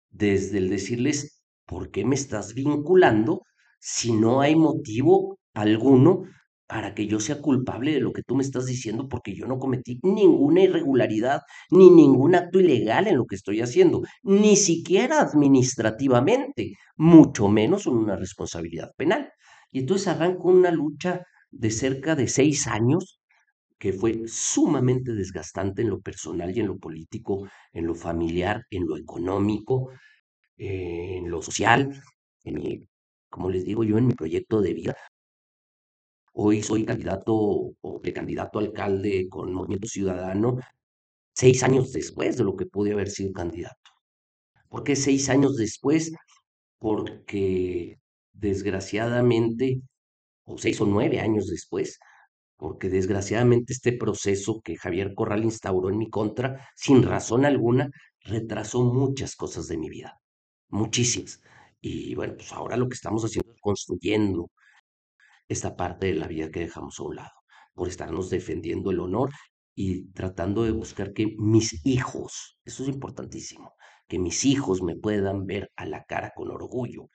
desde el decirles, ¿por qué me estás vinculando si no hay motivo alguno para que yo sea culpable de lo que tú me estás diciendo? Porque yo no cometí ninguna irregularidad ni ningún acto ilegal en lo que estoy haciendo, ni siquiera administrativamente, mucho menos una responsabilidad penal. Y entonces arranco una lucha de cerca de 6 años que fue sumamente desgastante en lo personal y en lo político, en lo familiar, en lo económico, en lo social, en mi, como les digo yo, en mi proyecto de vida. Hoy soy candidato o precandidato a alcalde con Movimiento Ciudadano 6 años después de lo que pude haber sido candidato. ¿Por qué 6 años después? Porque desgraciadamente, o 6 o 9 años después, porque desgraciadamente este proceso que Javier Corral instauró en mi contra, sin razón alguna, retrasó muchas cosas de mi vida, muchísimas. Y bueno, pues ahora lo que estamos haciendo es construyendo esta parte de la vida que dejamos a un lado, por estarnos defendiendo el honor y tratando de buscar que mis hijos, eso es importantísimo, que mis hijos me puedan ver a la cara con orgullo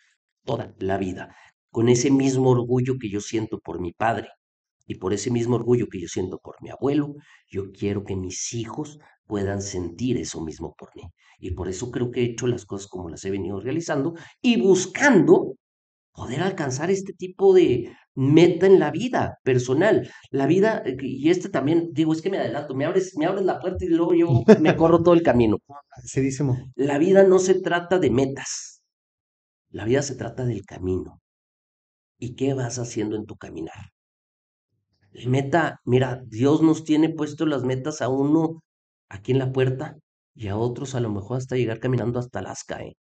toda la vida, con ese mismo orgullo que yo siento por mi padre y por ese mismo orgullo que yo siento por mi abuelo, yo quiero que mis hijos puedan sentir eso mismo por mí. Y por eso creo que he hecho las cosas como las he venido realizando y buscando poder alcanzar este tipo de meta en la vida personal. La vida, y este también, digo, es que me adelanto, me abres la puerta y luego yo me corro todo el camino. Segurísimo. La vida no se trata de metas, la vida se trata del camino. ¿Y qué vas haciendo en tu caminar? La meta, mira, Dios nos tiene puesto las metas a uno aquí en la puerta y a otros a lo mejor hasta llegar caminando hasta Alaska, ¿eh?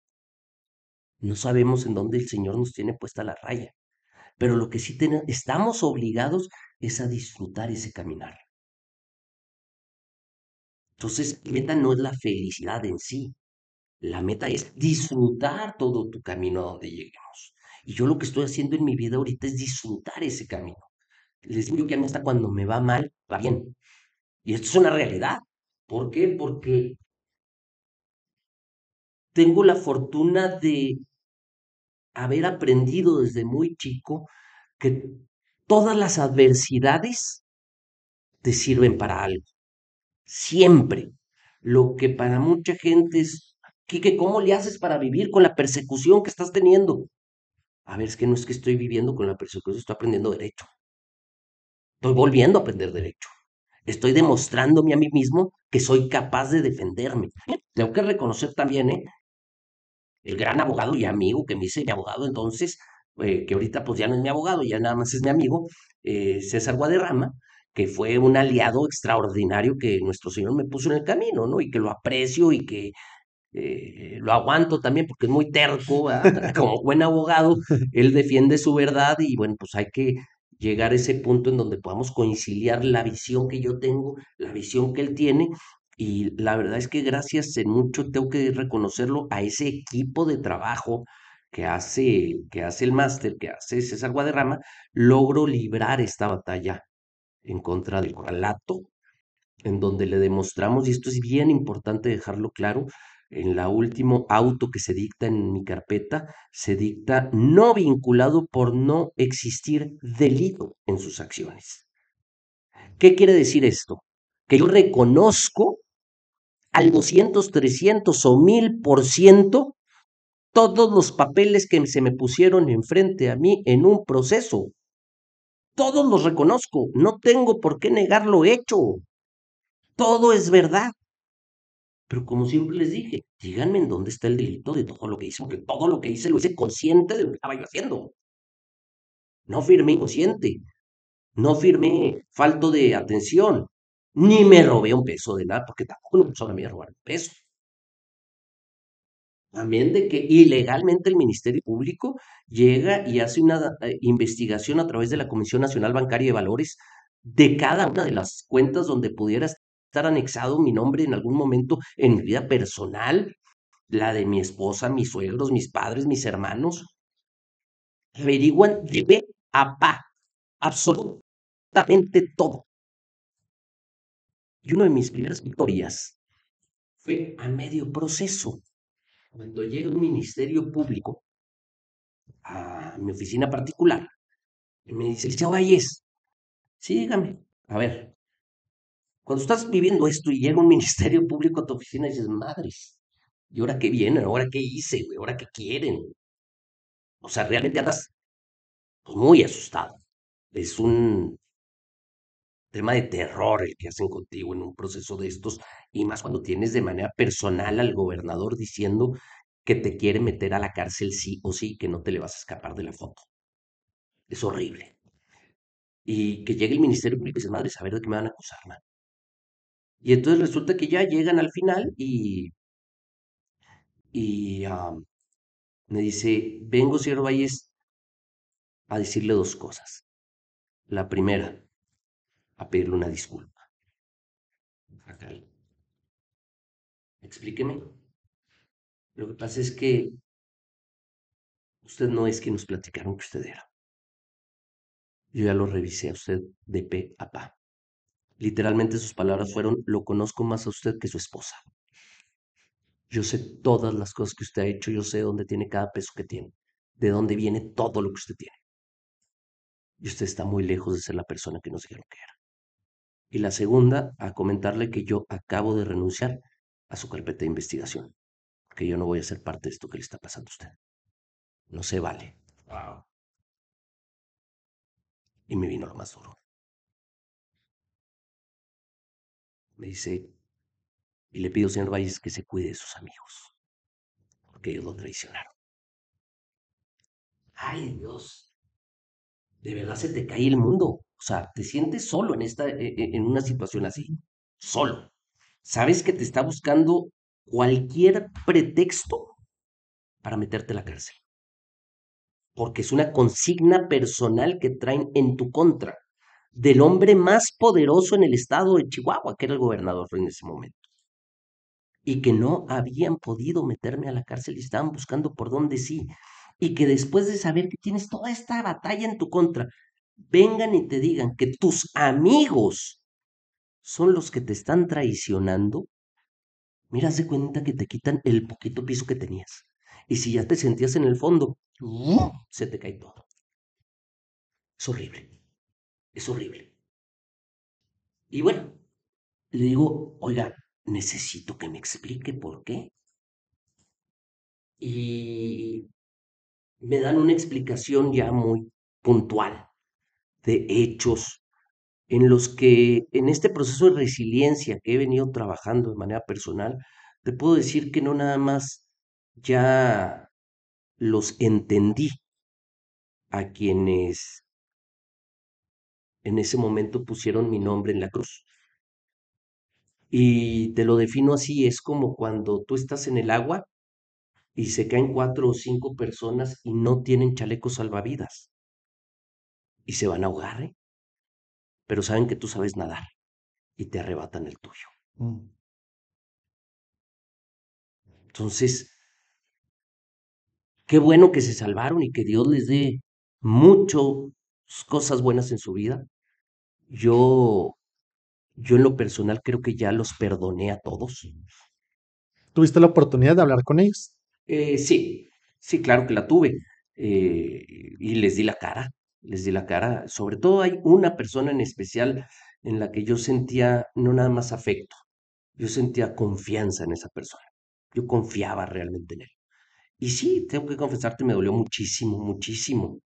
No sabemos en dónde el Señor nos tiene puesta la raya, pero lo que sí estamos obligados es a disfrutar ese caminar. Entonces, la meta no es la felicidad en sí, la meta es disfrutar todo tu camino a donde lleguemos. Y yo lo que estoy haciendo en mi vida ahorita es disfrutar ese camino. Les digo que a mí hasta cuando me va mal, va bien. Y esto es una realidad. ¿Por qué? Porque tengo la fortuna de haber aprendido desde muy chico que todas las adversidades te sirven para algo. Siempre. Lo que para mucha gente es, Quique, ¿cómo le haces para vivir con la persecución que estás teniendo? A ver, es que no es que estoy viviendo con la persecución, estoy aprendiendo derecho. Estoy volviendo a aprender derecho. Estoy demostrándome a mí mismo que soy capaz de defenderme. Tengo que reconocer también, el gran abogado y amigo que me hice mi abogado entonces, que ahorita pues ya no es mi abogado, ya nada más es mi amigo, César Guadarrama, que fue un aliado extraordinario que nuestro Señor me puso en el camino, ¿no? Y que lo aprecio y que lo aguanto también porque es muy terco, ¿verdad? Como buen abogado, él defiende su verdad y bueno, pues hay que llegar a ese punto en donde podamos conciliar la visión que yo tengo, la visión que él tiene. Y la verdad es que gracias en mucho, tengo que reconocerlo, a ese equipo de trabajo que hace el máster, que hace César Guadarrama, logro librar esta batalla en contra del relato, en donde le demostramos, y esto es bien importante dejarlo claro, en la último auto que se dicta en mi carpeta, se dicta no vinculado por no existir delito en sus acciones. ¿Qué quiere decir esto? Que yo reconozco al 200, 300 o 1000% todos los papeles que se me pusieron enfrente a mí en un proceso. Todos los reconozco, no tengo por qué negar lo hecho. Todo es verdad. Pero como siempre les dije, díganme en dónde está el delito de todo lo que hice, porque todo lo que hice lo hice consciente de lo que estaba yo haciendo. No firmé inconsciente, no firmé falto de atención, ni me robé un peso de nada, porque tampoco una persona me iba a robar un peso. También de que ilegalmente el Ministerio Público llega y hace una investigación a través de la Comisión Nacional Bancaria de Valores de cada una de las cuentas donde pudiera estar anexado mi nombre en algún momento en mi vida personal, la de mi esposa, mis suegros, mis padres, mis hermanos. Averiguan de pe a pa, absolutamente todo. Y una de mis primeras victorias fue a medio proceso, cuando llega un ministerio público a mi oficina particular y me dice, licenciado Valles, sí, dígame, a ver, cuando estás viviendo esto y llega un ministerio público a tu oficina, dices, madres, ¿y ahora qué vienen? ¿Ahora qué hice, güey? ¿Ahora qué quieren? O sea, realmente andas pues, muy asustado. Es un tema de terror el que hacen contigo en un proceso de estos, y más cuando tienes de manera personal al gobernador diciendo que te quiere meter a la cárcel sí o sí, que no te le vas a escapar de la foto. Es horrible. Y que llegue el Ministerio Público y dices, madre, a ver de qué me van a acusar, man. Y entonces resulta que ya llegan al final y me dice, vengo, señor Valles, a decirle dos cosas. La primera, a pedirle una disculpa. Acá, explíqueme. Lo que pasa es que usted no es quien nos platicaron que usted era. Yo ya lo revisé a usted de pe a pa. Literalmente sus palabras fueron, lo conozco más a usted que su esposa. Yo sé todas las cosas que usted ha hecho, yo sé dónde tiene cada peso que tiene, de dónde viene todo lo que usted tiene. Y usted está muy lejos de ser la persona que nos dijeron que era. Y la segunda, a comentarle que yo acabo de renunciar a su carpeta de investigación, porque yo no voy a ser parte de esto que le está pasando a usted. No se vale. Wow. Y me vino lo más duro. Me dice, y le pido, señor Valles, que se cuide de sus amigos, porque ellos lo traicionaron. Ay, Dios, de verdad se te cae el mundo. O sea, te sientes solo en una situación así. Solo. Sabes que te está buscando cualquier pretexto para meterte a la cárcel. Porque es una consigna personal que traen en tu contra del hombre más poderoso en el estado de Chihuahua, que era el gobernador en ese momento. Y que no habían podido meterme a la cárcel y estaban buscando por dónde sí. Y que después de saber que tienes toda esta batalla en tu contra, vengan y te digan que tus amigos son los que te están traicionando, mira, haz de cuenta que te quitan el poquito piso que tenías. Y si ya te sentías en el fondo, se te cae todo. Es horrible, es horrible. Y bueno, le digo, oiga, necesito que me explique por qué. Y me dan una explicación ya muy puntual de hechos en los que en este proceso de resiliencia que he venido trabajando de manera personal, te puedo decir que no nada más ya los entendí a quienes en ese momento pusieron mi nombre en la cruz. Y te lo defino así, es como cuando tú estás en el agua y se caen 4 o 5 personas y no tienen chalecos salvavidas y se van a ahogar, ¿eh? Pero saben que tú sabes nadar y te arrebatan el tuyo. Mm. Entonces, qué bueno que se salvaron y que Dios les dé muchas cosas buenas en su vida. Yo, yo en lo personal creo que ya los perdoné a todos. ¿Tuviste la oportunidad de hablar con ellos? Sí, sí, claro que la tuve. Y les di la cara. Sobre todo hay una persona en especial en la que yo sentía no nada más afecto, yo sentía confianza en esa persona. Yo confiaba realmente en él. Y sí, tengo que confesarte, me dolió muchísimo, muchísimo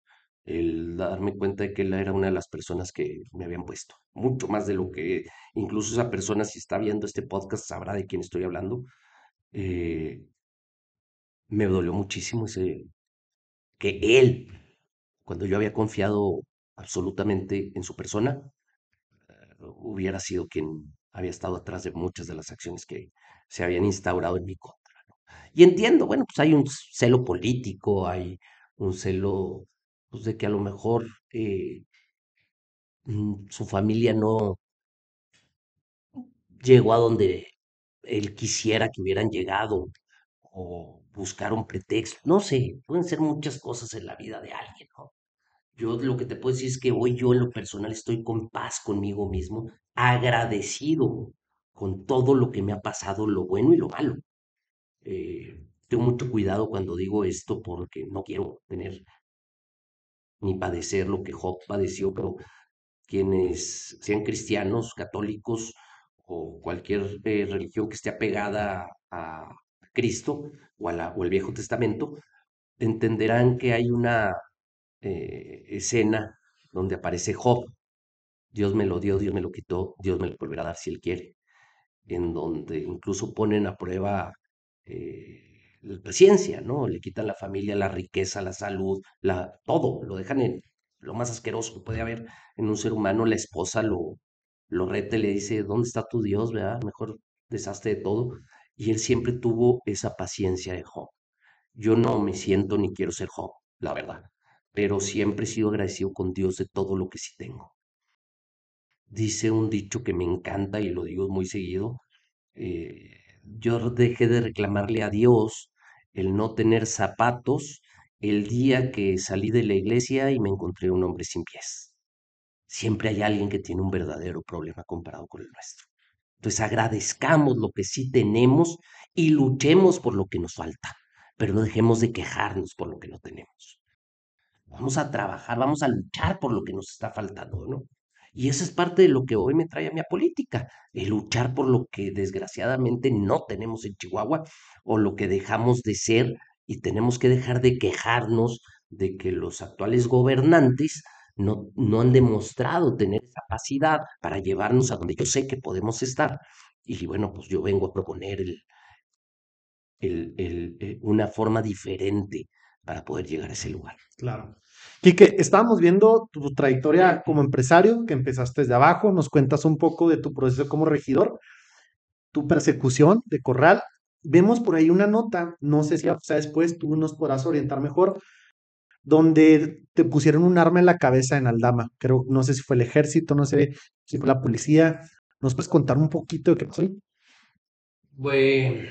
el darme cuenta de que él era una de las personas que me habían puesto. Mucho más de lo que incluso esa persona, si está viendo este podcast, sabrá de quién estoy hablando. Eh, Me dolió muchísimo que él, cuando yo había confiado absolutamente en su persona, hubiera sido quien había estado atrás de muchas de las acciones que se habían instaurado en mi contra. Y entiendo, bueno, pues hay un celo político, hay un celo, pues de que a lo mejor su familia no llegó a donde él quisiera que hubieran llegado o buscar un pretexto, no sé, pueden ser muchas cosas en la vida de alguien, ¿no? Yo lo que te puedo decir es que hoy yo en lo personal estoy con paz conmigo mismo, agradecido con todo lo que me ha pasado, lo bueno y lo malo. Tengo mucho cuidado cuando digo esto porque no quiero tener ni padecer lo que Job padeció, pero quienes sean cristianos, católicos o cualquier religión que esté apegada a Cristo o el Viejo Testamento, entenderán que hay una escena donde aparece Job. Dios me lo dio, Dios me lo quitó, Dios me lo volverá a dar si Él quiere, en donde incluso ponen a prueba la ciencia, ¿no? Le quitan la familia, la riqueza, la salud, todo, lo dejan en lo más asqueroso que puede haber en un ser humano. La esposa lo reta y le dice, ¿dónde está tu Dios, verdad? Mejor deshazte de todo. Y él siempre tuvo esa paciencia de Job. Yo no me siento ni quiero ser Job, la verdad, pero siempre he sido agradecido con Dios de todo lo que sí tengo. Dice un dicho que me encanta y lo digo muy seguido. Yo dejé de reclamarle a Dios el no tener zapatos el día que salí de la iglesia y me encontré un hombre sin pies. Siempre hay alguien que tiene un verdadero problema comparado con el nuestro. Entonces agradezcamos lo que sí tenemos y luchemos por lo que nos falta, pero no dejemos de quejarnos por lo que no tenemos. Vamos a trabajar, vamos a luchar por lo que nos está faltando, ¿no? Y eso es parte de lo que hoy me trae a mi política, el luchar por lo que desgraciadamente no tenemos en Chihuahua o lo que dejamos de ser y tenemos que dejar de quejarnos de que los actuales gobernantes no han demostrado tener capacidad para llevarnos a donde yo sé que podemos estar. Y bueno, pues yo vengo a proponer una forma diferente para poder llegar a ese lugar. Claro. Quique, estábamos viendo tu trayectoria como empresario, que empezaste desde abajo, nos cuentas un poco de tu proceso como regidor, tu persecución de Corral. Vemos por ahí una nota, no sé si sea después tú nos podrás orientar mejor, donde te pusieron un arma en la cabeza en Aldama. Creo, no sé si fue el ejército, no sé si fue la policía. ¿Nos puedes contar un poquito de qué pasó? Bueno,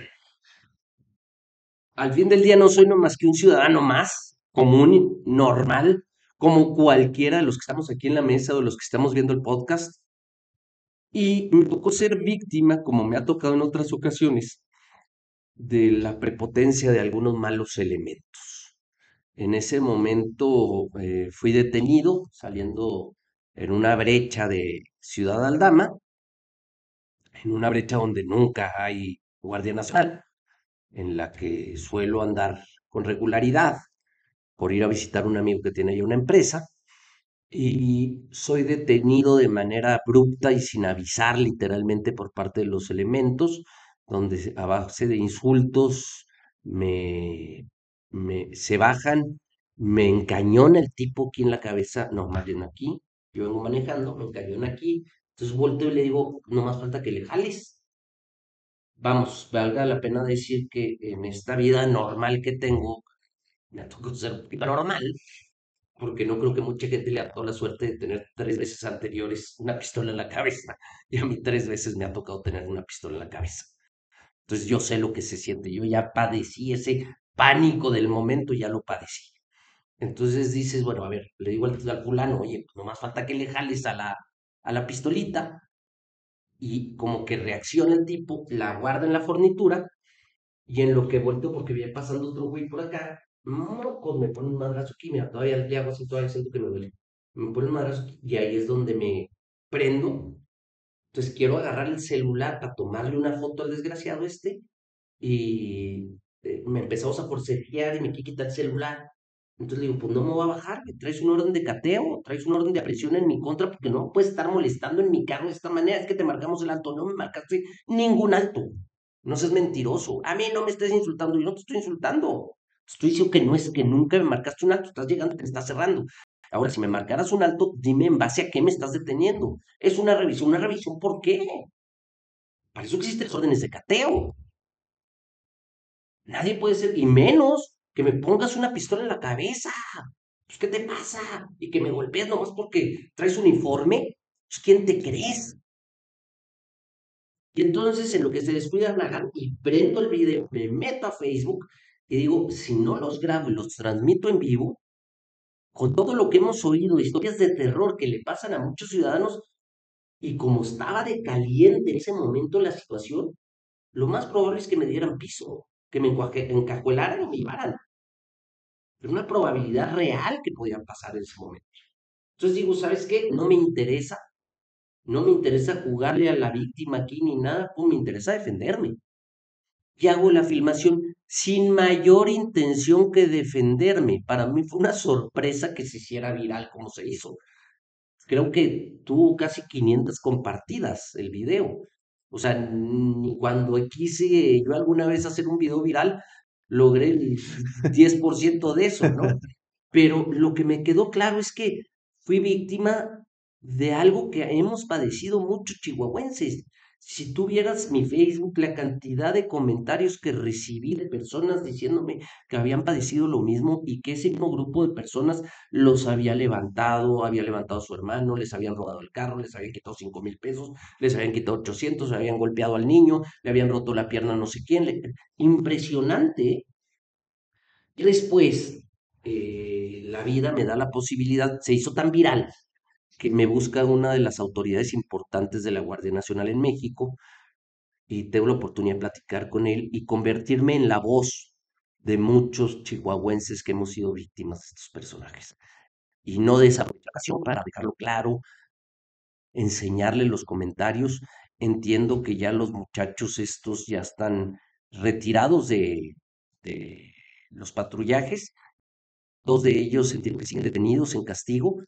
al fin del día no soy no más que un ciudadano más, común, normal, como cualquiera de los que estamos aquí en la mesa o los que estamos viendo el podcast. Y me tocó ser víctima, como me ha tocado en otras ocasiones, de la prepotencia de algunos malos elementos. En ese momento fui detenido saliendo en una brecha de Ciudad Aldama, en una brecha donde nunca hay Guardia Nacional, en la que suelo andar con regularidad por ir a visitar a un amigo que tiene ahí una empresa, y soy detenido de manera abrupta y sin avisar literalmente por parte de los elementos, donde a base de insultos me, se bajan, me encañona el tipo aquí en la cabeza, no, más bien aquí, yo vengo manejando, me encañona aquí, entonces volteo y le digo, no más falta que le jales. Vamos, valga la pena decir que en esta vida normal que tengo, me ha tocado ser un poquito normal, porque no creo que mucha gente le ha dado la suerte de tener 3 veces anteriores una pistola en la cabeza. Y a mí 3 veces me ha tocado tener una pistola en la cabeza. Entonces yo sé lo que se siente. Yo ya padecí ese pánico del momento, ya lo padecí. Entonces dices, bueno, a ver, le digo al fulano, oye, pues nomás falta que le jales a la pistolita y como que reacciona el tipo, la guarda en la fornitura y en lo que vuelto, porque viene pasando otro güey por acá, mocos, me pone un madrazo aquí, mira, todavía le hago así, todavía siento que me duele. Me pone un madrazo aquí, y ahí es donde me prendo. Entonces quiero agarrar el celular para tomarle una foto al desgraciado este, y me empezamos a forcejear y me quiere quitar el celular. Entonces le digo, pues no me voy a bajar, me traes una orden de cateo, traes una orden de aprehensión en mi contra, porque no puedes estar molestando en mi carro de esta manera, es que te marcamos el alto, no me marcaste ningún alto, no seas mentiroso, a mí no me estés insultando, yo no te estoy insultando, te estoy diciendo que no es que nunca me marcaste un alto, estás llegando, te estás cerrando. Ahora, si me marcaras un alto, dime en base a qué me estás deteniendo. Es una revisión, ¿por qué? Para eso existen las órdenes de cateo. Nadie puede ser, y menos que me pongas una pistola en la cabeza. Pues, ¿qué te pasa? Y que me golpees nomás porque traes uniforme. Pues, ¿quién te crees? Y entonces, en lo que se descuida, me agarro y prendo el video, me meto a Facebook y digo, si no los grabo y los transmito en vivo, con todo lo que hemos oído, historias de terror que le pasan a muchos ciudadanos, y como estaba de caliente en ese momento la situación, lo más probable es que me dieran piso, que me encajuelaran y me llevaran. Era una probabilidad real que podía pasar en ese momento. Entonces digo, ¿sabes qué? No me interesa jugarle a la víctima aquí ni nada, pues me interesa defenderme. Y hago la filmación sin mayor intención que defenderme. Para mí fue una sorpresa que se hiciera viral como se hizo. Creo que tuvo casi 500 compartidas el video. O sea, ni cuando quise yo alguna vez hacer un video viral, logré el 10% de eso, ¿no? Pero lo que me quedó claro es que fui víctima de algo que hemos padecido muchos chihuahuenses. Si tú vieras mi Facebook, la cantidad de comentarios que recibí de personas diciéndome que habían padecido lo mismo y que ese mismo grupo de personas los había levantado a su hermano, les habían robado el carro, les habían quitado 5,000 pesos, les habían quitado 800, habían golpeado al niño, le habían roto la pierna a no sé quién. Impresionante. Y después, la vida me da la posibilidad, se hizo tan viral que me busca una de las autoridades importantes de la Guardia Nacional en México y tengo la oportunidad de platicar con él y convertirme en la voz de muchos chihuahuenses que hemos sido víctimas de estos personajes. Y no desaprovechar la ocasión para dejarlo claro, enseñarle los comentarios. Entiendo que ya los muchachos estos ya están retirados de los patrullajes. Dos de ellos entiendo que siguen detenidos en castigo,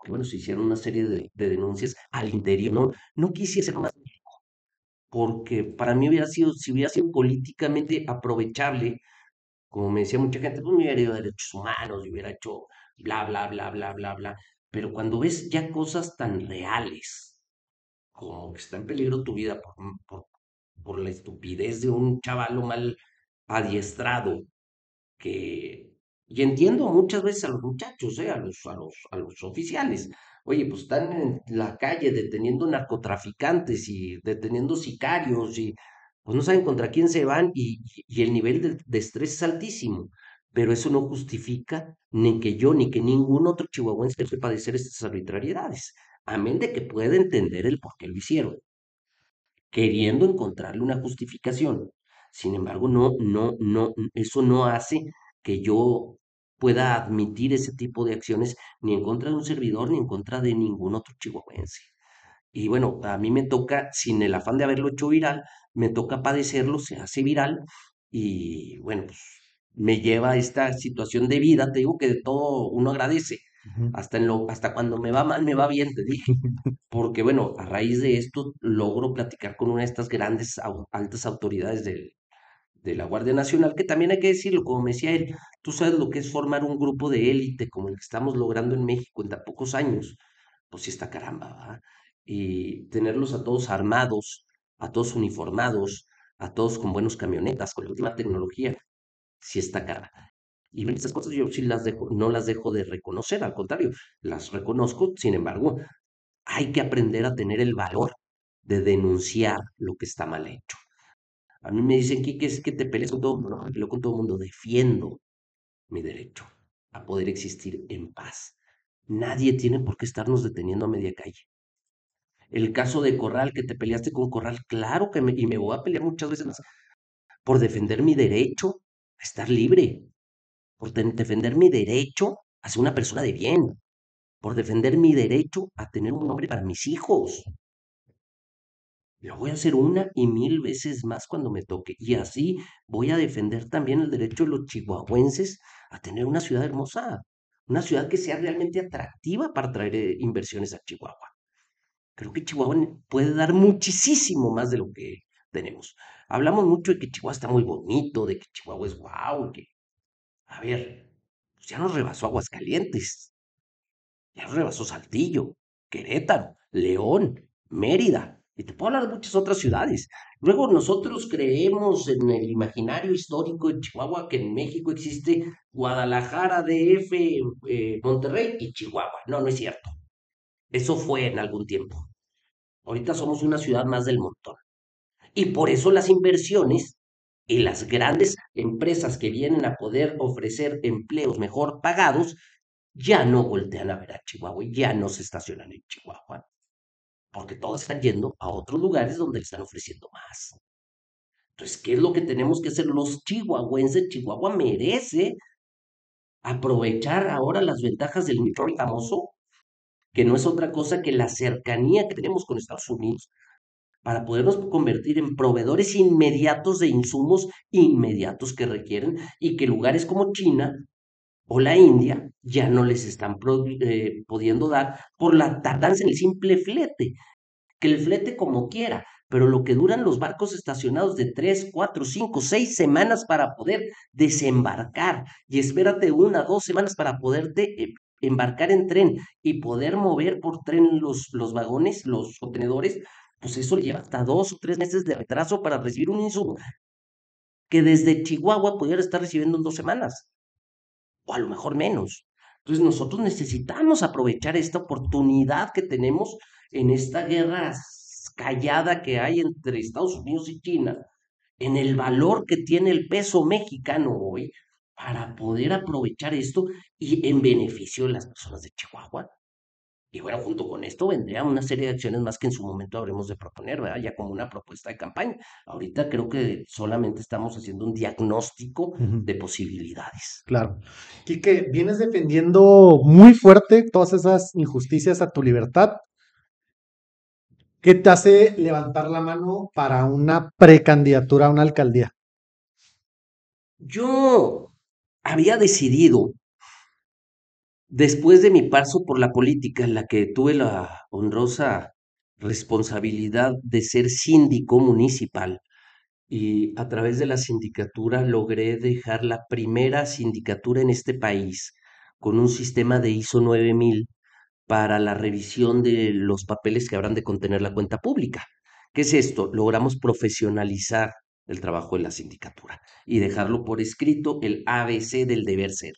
que bueno, se hicieron una serie de denuncias al interior. No, no quisiese más, porque para mí hubiera sido, si hubiera sido políticamente aprovechable, como me decía mucha gente, pues me hubiera ido a derechos humanos, y hubiera hecho bla, bla, bla, bla, bla, bla. Pero cuando ves ya cosas tan reales, como que está en peligro tu vida por la estupidez de un chavalo mal adiestrado, que, y entiendo muchas veces a los muchachos, a los oficiales, oye, pues están en la calle deteniendo narcotraficantes y deteniendo sicarios y pues no saben contra quién se van y el nivel de estrés es altísimo. pero eso no justifica ni que yo ni que ningún otro chihuahuense debe padecer estas arbitrariedades, amén de que pueda entender el por qué lo hicieron, queriendo encontrarle una justificación. Sin embargo, eso no hace que yo pueda admitir ese tipo de acciones ni en contra de un servidor ni en contra de ningún otro chihuahuense. Y bueno, a mí me toca, sin el afán de haberlo hecho viral, me toca padecerlo, se hace viral y bueno, pues me lleva a esta situación de vida. Te digo que de todo uno agradece, Ujú. hasta cuando me va mal, me va bien, te dije. Porque bueno, a raíz de esto logro platicar con una de estas grandes altas autoridades de la Guardia Nacional, que también hay que decirlo, como me decía él, tú sabes lo que es formar un grupo de élite como el que estamos logrando en México en tan pocos años, pues sí está caramba, ¿verdad? Y tenerlos a todos armados, a todos uniformados, a todos con buenos camionetas, con la última tecnología, sí está cara. Y ven, estas cosas yo sí las dejo, no las dejo de reconocer, al contrario, las reconozco, sin embargo, hay que aprender a tener el valor de denunciar lo que está mal hecho. A mí me dicen, Quique, es que te peleas con todo el mundo. No, me peleo con todo el mundo. Defiendo mi derecho a poder existir en paz. Nadie tiene por qué estarnos deteniendo a media calle. El caso de Corral, que te peleaste con Corral, claro que y me voy a pelear muchas veces más por defender mi derecho a estar libre, por defender mi derecho a ser una persona de bien, por defender mi derecho a tener un nombre para mis hijos. Lo voy a hacer una y mil veces más cuando me toque. Y así voy a defender también el derecho de los chihuahuenses a tener una ciudad hermosa, una ciudad que sea realmente atractiva para traer inversiones a Chihuahua. Creo que Chihuahua puede dar muchísimo más de lo que tenemos. Hablamos mucho de que Chihuahua está muy bonito, de que Chihuahua es guau, que, a ver, pues ya nos rebasó Aguascalientes. Ya nos rebasó Saltillo, Querétaro, León, Mérida, y te puedo hablar de muchas otras ciudades. Luego nosotros creemos en el imaginario histórico de Chihuahua que en México existe Guadalajara, DF, Monterrey y Chihuahua. No, no es cierto. Eso fue en algún tiempo. Ahorita somos una ciudad más del montón. Y por eso las inversiones y las grandes empresas que vienen a poder ofrecer empleos mejor pagados ya no voltean a ver a Chihuahua y ya no se estacionan en Chihuahua, porque todos están yendo a otros lugares donde le están ofreciendo más. Entonces, ¿qué es lo que tenemos que hacer los chihuahuenses? Chihuahua merece aprovechar ahora las ventajas del metro famoso, que no es otra cosa que la cercanía que tenemos con Estados Unidos, para podernos convertir en proveedores inmediatos de insumos inmediatos que requieren y que lugares como China o la India ya no les están pudiendo dar por la tardanza en el simple flete, que el flete como quiera, pero lo que duran los barcos estacionados de 3, 4, 5, 6 semanas para poder desembarcar y espérate 1, 2 semanas para poderte embarcar en tren y poder mover por tren los vagones, los contenedores, pues eso lleva hasta 2 o 3 meses de retraso para recibir un insumo que desde Chihuahua pudiera estar recibiendo en 2 semanas o a lo mejor menos. Entonces nosotros necesitamos aprovechar esta oportunidad que tenemos en esta guerra callada que hay entre Estados Unidos y China, en el valor que tiene el peso mexicano hoy, para poder aprovechar esto y en beneficio de las personas de Chihuahua. Y bueno, junto con esto vendría una serie de acciones más que en su momento habremos de proponer, ¿verdad? Ya como una propuesta de campaña. Ahorita creo que solamente estamos haciendo un diagnóstico Ujú. de posibilidades. Claro. Quique, vienes defendiendo muy fuerte todas esas injusticias a tu libertad. ¿Qué te hace levantar la mano para una precandidatura a una alcaldía? Yo había decidido, después de mi paso por la política, en la que tuve la honrosa responsabilidad de ser síndico municipal, y a través de la sindicatura logré dejar la primera sindicatura en este país con un sistema de ISO 9000 para la revisión de los papeles que habrán de contener la cuenta pública. ¿Qué es esto? Logramos profesionalizar el trabajo de la sindicatura y dejarlo por escrito el ABC del deber ser.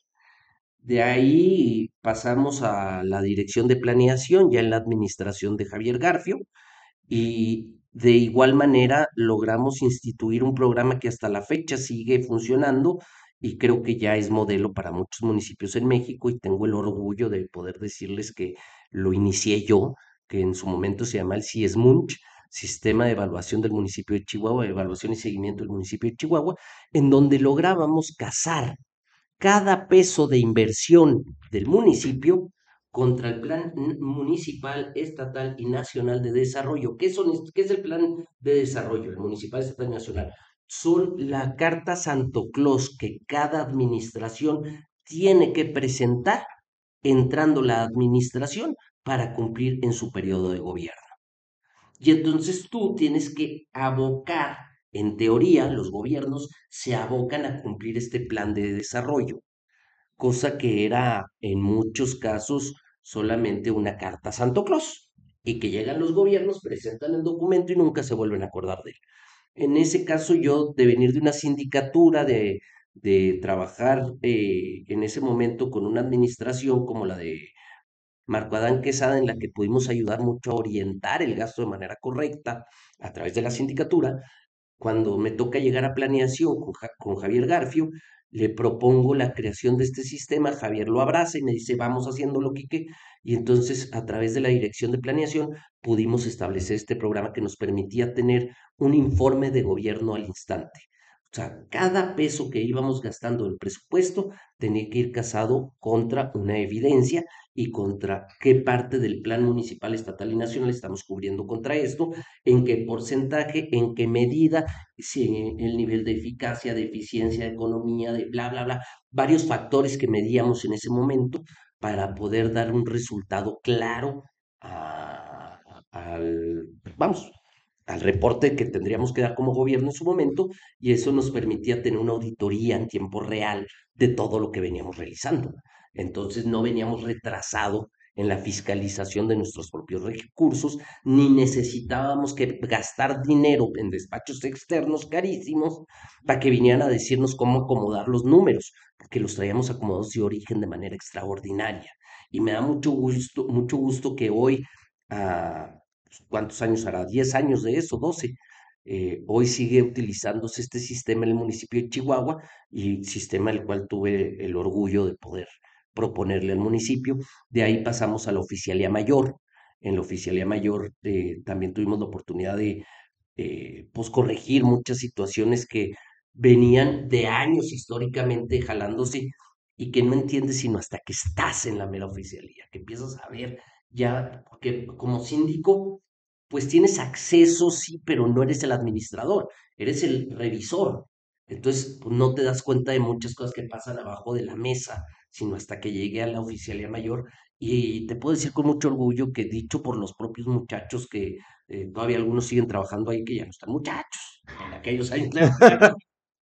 De ahí pasamos a la dirección de planeación, ya en la administración de Javier Garfio, y de igual manera logramos instituir un programa que hasta la fecha sigue funcionando y creo que ya es modelo para muchos municipios en México y tengo el orgullo de poder decirles que lo inicié yo, que en su momento se llama el CIESMUNCH, Sistema de Evaluación del Municipio de Chihuahua, Evaluación y Seguimiento del Municipio de Chihuahua, en donde lográbamos casar cada peso de inversión del municipio contra el plan municipal, estatal y nacional de desarrollo. ¿Qué es el plan de desarrollo, el municipal, estatal y nacional? Son la carta Santo Claus que cada administración tiene que presentar entrando la administración para cumplir en su periodo de gobierno. Y entonces tú tienes que abocar, en teoría, los gobiernos se abocan a cumplir este plan de desarrollo, cosa que era en muchos casos solamente una carta a Santo Claus, y que llegan los gobiernos, presentan el documento y nunca se vuelven a acordar de él. En ese caso yo, de venir de una sindicatura, de trabajar en ese momento con una administración como la de Marco Adán Quesada, en la que pudimos ayudar mucho a orientar el gasto de manera correcta a través de la sindicatura, cuando me toca llegar a planeación con Javier Garfio, le propongo la creación de este sistema, Javier lo abraza y me dice, vamos haciéndolo, Quique, y entonces a través de la dirección de planeación pudimos establecer este programa que nos permitía tener un informe de gobierno al instante. O sea, cada peso que íbamos gastando del presupuesto tenía que ir casado contra una evidencia y contra qué parte del plan municipal, estatal y nacional estamos cubriendo contra esto, en qué porcentaje, en qué medida, si el nivel de eficacia, de eficiencia, de economía, de bla, bla, bla, varios factores que medíamos en ese momento para poder dar un resultado claro al, vamos, al reporte que tendríamos que dar como gobierno en su momento, y eso nos permitía tener una auditoría en tiempo real de todo lo que veníamos realizando. Entonces no veníamos retrasado en la fiscalización de nuestros propios recursos, ni necesitábamos que gastar dinero en despachos externos carísimos para que vinieran a decirnos cómo acomodar los números, porque los traíamos acomodados de origen de manera extraordinaria. Y me da mucho gusto que hoy, ¿cuántos años hará? 10 años de eso, 12. Hoy sigue utilizándose este sistema en el municipio de Chihuahua, y sistema el cual tuve el orgullo de poder proponerle al municipio. De ahí pasamos a la oficialía mayor. En la oficialía mayor también tuvimos la oportunidad de pues corregir muchas situaciones que venían de años históricamente jalándose y que no entiendes sino hasta que estás en la mera oficialía, que empiezas a ver ya, porque como síndico, pues tienes acceso, sí, pero no eres el administrador, eres el revisor. Entonces, pues, no te das cuenta de muchas cosas que pasan abajo de la mesa, sino hasta que llegué a la oficialía mayor. Y te puedo decir con mucho orgullo que, dicho por los propios muchachos que todavía algunos siguen trabajando ahí, que ya no están muchachos, en aquellos años,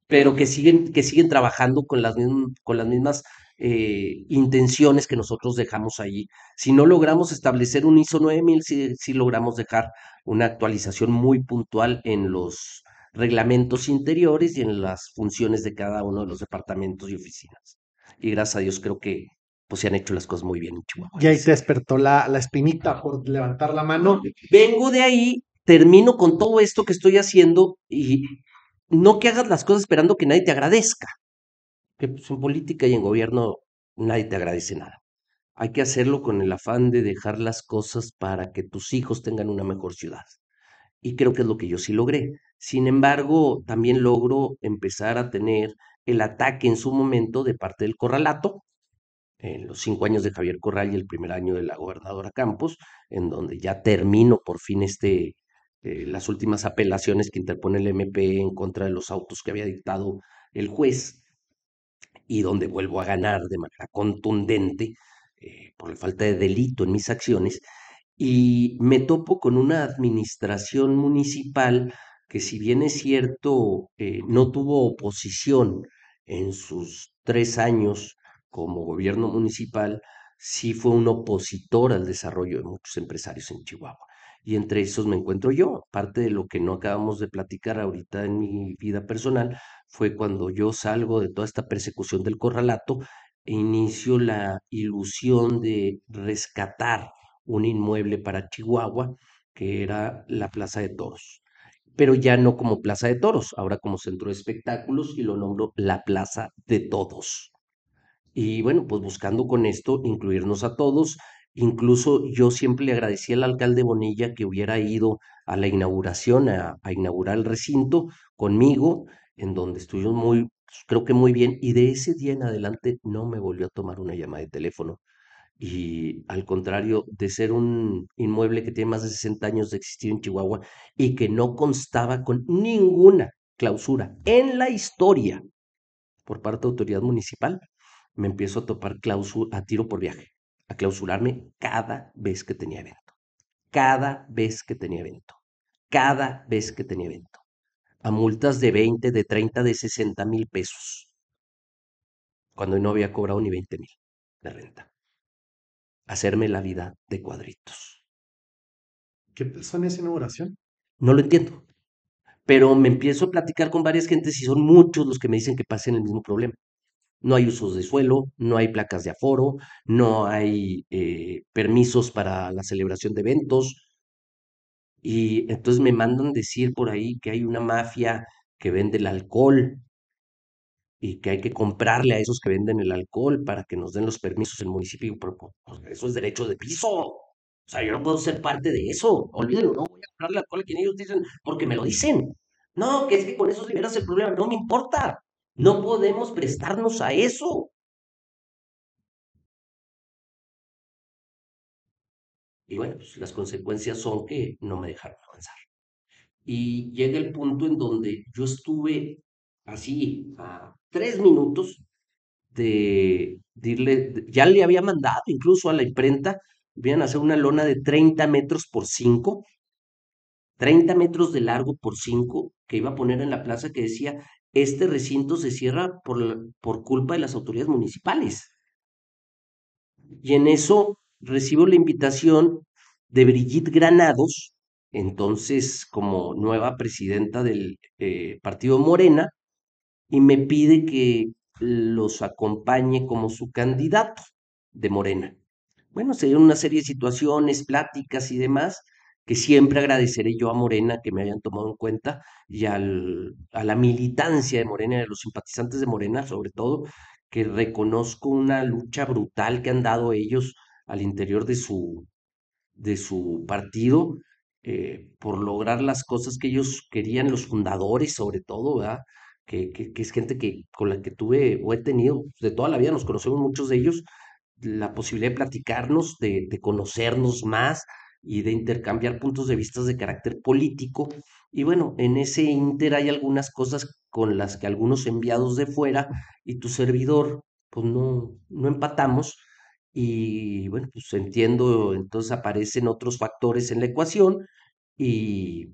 pero que siguen trabajando con las mismas intenciones que nosotros dejamos allí. Si no logramos establecer un ISO 9000, sí, sí logramos dejar una actualización muy puntual en los reglamentos interiores y en las funciones de cada uno de los departamentos y oficinas. Y gracias a Dios creo que pues se han hecho las cosas muy bien en Chihuahua Y en ahí ese te sentido. despertó la espinita por levantar la mano. Vengo de ahí, termino con todo esto que estoy haciendo, y no que hagas las cosas esperando que nadie te agradezca, que pues, en política y en gobierno nadie te agradece nada. Hay que hacerlo con el afán de dejar las cosas para que tus hijos tengan una mejor ciudad. Y creo que es lo que yo sí logré. Sin embargo, también logro empezar a tener el ataque en su momento de parte del Corralato, en los 5 años de Javier Corral y el primer año de la gobernadora Campos, en donde ya termino por fin las últimas apelaciones que interpone el MP en contra de los autos que había dictado el juez, y donde vuelvo a ganar de manera contundente por la falta de delito en mis acciones, y me topo con una administración municipal que, si bien es cierto, no tuvo oposición en sus 3 años como gobierno municipal, sí fue un opositor al desarrollo de muchos empresarios en Chihuahua. Y entre esos me encuentro yo. Parte de lo que no acabamos de platicar ahorita en mi vida personal fue cuando yo salgo de toda esta persecución del corralato e inicio la ilusión de rescatar un inmueble para Chihuahua, que era la Plaza de Toros. pero ya no como Plaza de Toros, ahora como centro de espectáculos y lo nombro la Plaza de Todos. Y bueno, pues buscando con esto incluirnos a todos. Incluso yo siempre le agradecí al alcalde Bonilla que hubiera ido a la inauguración, a inaugurar el recinto conmigo, en donde estuvimos muy, creo que muy bien. Y de ese día en adelante no me volvió a tomar una llamada de teléfono. Y al contrario, de ser un inmueble que tiene más de 60 años de existir en Chihuahua y que no constaba con ninguna clausura en la historia por parte de autoridad municipal, me empiezo a topar a tiro por viaje, a clausurarme cada vez que tenía evento, cada vez que tenía evento, cada vez que tenía evento, a multas de 20, de 30, de 60,000 pesos, cuando no había cobrado ni 20,000 de renta, hacerme la vida de cuadritos. ¿Qué pasó en esa inauguración? No lo entiendo, pero me empiezo a platicar con varias gentes y son muchos los que me dicen que pasen el mismo problema. No hay usos de suelo, no hay placas de aforo, no hay permisos para la celebración de eventos. Y entonces me mandan decir por ahí que hay una mafia que vende el alcohol y que hay que comprarle a esos que venden el alcohol para que nos den los permisos el municipio. Pero, pues, eso es derecho de piso. O sea, yo no puedo ser parte de eso. Olvídenlo, no voy a comprarle alcohol a quien ellos dicen porque me lo dicen. No, que es que con eso liberas el problema. No me importa. No podemos prestarnos a eso. Y bueno, pues las consecuencias son que no me dejaron avanzar. Y llega el punto en donde yo estuve así a 3 minutos ya le había mandado incluso a la imprenta, iban a hacer una lona de 30 metros por 5, 30 metros de largo por 5, que iba a poner en la plaza que decía, este recinto se cierra por culpa de las autoridades municipales. Y en eso recibo la invitación de Brigitte Granados, entonces como nueva presidenta del partido Morena, y me pide que los acompañe como su candidato de Morena. Bueno, se dieron una serie de situaciones, pláticas y demás, que siempre agradeceré yo a Morena que me hayan tomado en cuenta y a la militancia de Morena, de los simpatizantes de Morena, sobre todo, que reconozco una lucha brutal que han dado ellos al interior de su partido por lograr las cosas que ellos querían, los fundadores sobre todo, ¿verdad? Que es gente con la que tuve o he tenido de toda la vida, nos conocemos muchos de ellos, la posibilidad de platicarnos, de conocernos más y de intercambiar puntos de vista de carácter político. Y bueno, en ese inter hay algunas cosas con las que algunos enviados de fuera y tu servidor, pues no empatamos. Y bueno, pues entiendo, entonces aparecen otros factores en la ecuación y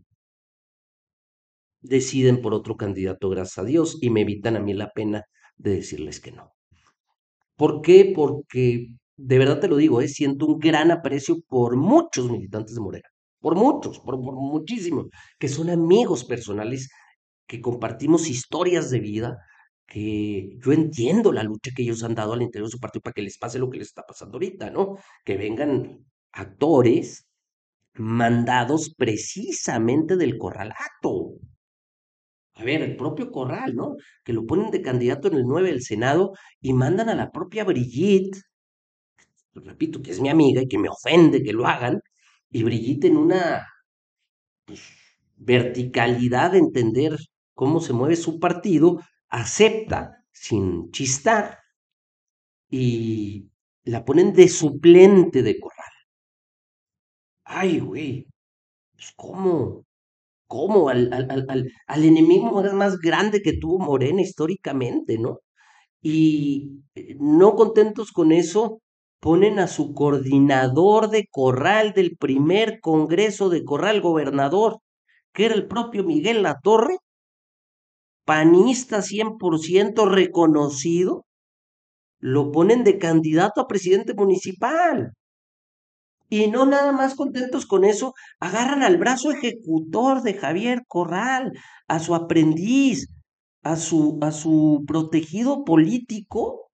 deciden por otro candidato, gracias a Dios, y me evitan a mí la pena de decirles que no. ¿Por qué? Porque de verdad te lo digo, siento un gran aprecio por muchos militantes de Morena, por muchos, por muchísimos, que son amigos personales, que compartimos historias de vida, que yo entiendo la lucha que ellos han dado al interior de su partido para que les pase lo que les está pasando ahorita, ¿no? Que vengan actores mandados precisamente del corralato. A ver, el propio Corral, ¿no? Que lo ponen de candidato en el 9 del Senado y mandan a la propia Brigitte, repito, que es mi amiga y que me ofende que lo hagan, y Brigitte en una pues, verticalidad de entender cómo se mueve su partido, acepta sin chistar y la ponen de suplente de Corral. Ay, güey, pues ¿cómo? ¿Cómo? Al enemigo más grande que tuvo Morena históricamente, ¿no? Y no contentos con eso, ponen a su coordinador de Corral del primer Congreso de Corral Gobernador, que era el propio Miguel Latorre, panista 100% reconocido, lo ponen de candidato a presidente municipal. Y no nada más contentos con eso, agarran al brazo ejecutor de Javier Corral, a su aprendiz, a su protegido político,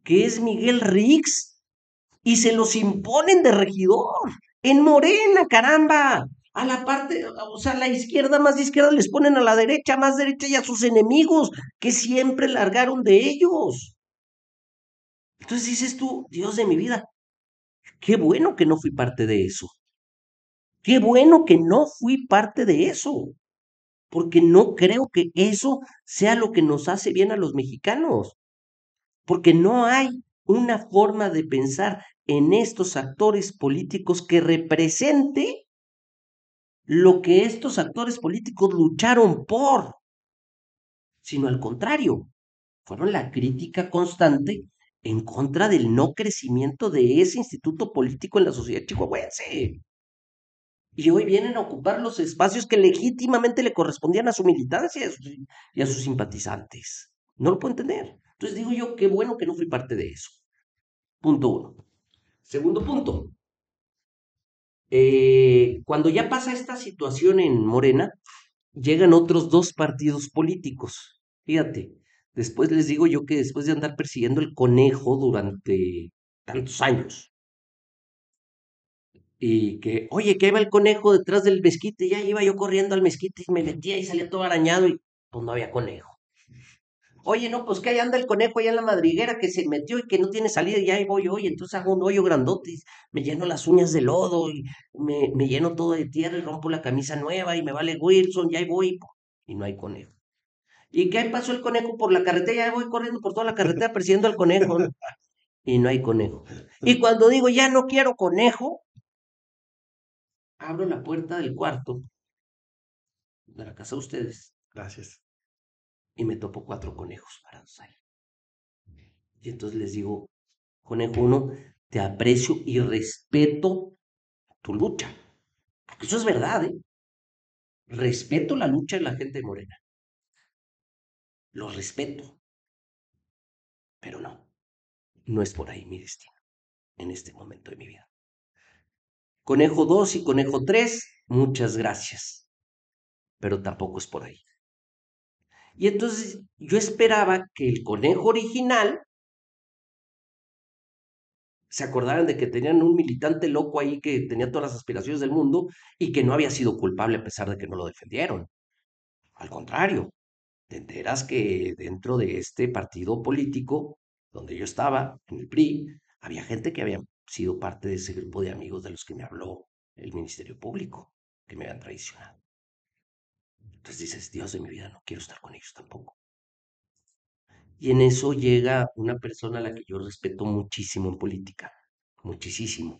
que es Miguel Rix, y se los imponen de regidor, en Morena, caramba. A la parte, o sea, a la izquierda, más de izquierda, les ponen a la derecha, más derecha y a sus enemigos, que siempre largaron de ellos. Entonces dices tú, Dios de mi vida, qué bueno que no fui parte de eso. Qué bueno que no fui parte de eso, porque no creo que eso sea lo que nos hace bien a los mexicanos, porque no hay una forma de pensar en estos actores políticos que represente lo que estos actores políticos lucharon por, sino al contrario, fueron la crítica constante en contra del no crecimiento de ese instituto político en la sociedad chihuahuense. Y hoy vienen a ocupar los espacios que legítimamente le correspondían a su militancia y a sus simpatizantes. No lo puedo entender. Entonces digo yo, qué bueno que no fui parte de eso. Punto uno. Segundo punto, cuando ya pasa esta situación en Morena, llegan otros dos partidos políticos. Fíjate, después les digo yo que después de andar persiguiendo el conejo durante tantos años, y que, oye, que iba el conejo detrás del mezquite, y ya iba yo corriendo al mezquite y me metía y salía todo arañado y pues no había conejo. Oye, no, pues que ahí anda el conejo allá en la madriguera que se metió y que no tiene salida y ahí voy, oye, entonces hago un hoyo grandote, y me lleno las uñas de lodo y me lleno todo de tierra y rompo la camisa nueva y me vale Wilson, y ahí voy, y no hay conejo. ¿Y qué ahí pasó el conejo por la carretera? Ya voy corriendo por toda la carretera persiguiendo al conejo, ¿no? Y no hay conejo. Y cuando digo ya no quiero conejo, abro la puerta del cuarto de la casa de ustedes Gracias. y me topo cuatro conejos parados ahí. Y entonces les digo, conejo uno, te aprecio y respeto tu lucha. Porque eso es verdad, ¿eh? Respeto la lucha de la gente de Morena. Lo respeto. Pero no, no es por ahí mi destino en este momento de mi vida. Conejo 2 y conejo 3, muchas gracias. Pero tampoco es por ahí. Y entonces yo esperaba que el conejo original se acordaran de que tenían un militante loco ahí que tenía todas las aspiraciones del mundo y que no había sido culpable a pesar de que no lo defendieron. Al contrario, te enteras que dentro de este partido político donde yo estaba, en el PRI, había gente que había sido parte de ese grupo de amigos de los que me habló el Ministerio Público, que me habían traicionado. Entonces dices, Dios de mi vida, no quiero estar con ellos tampoco. Y en eso llega una persona a la que yo respeto muchísimo en política, muchísimo.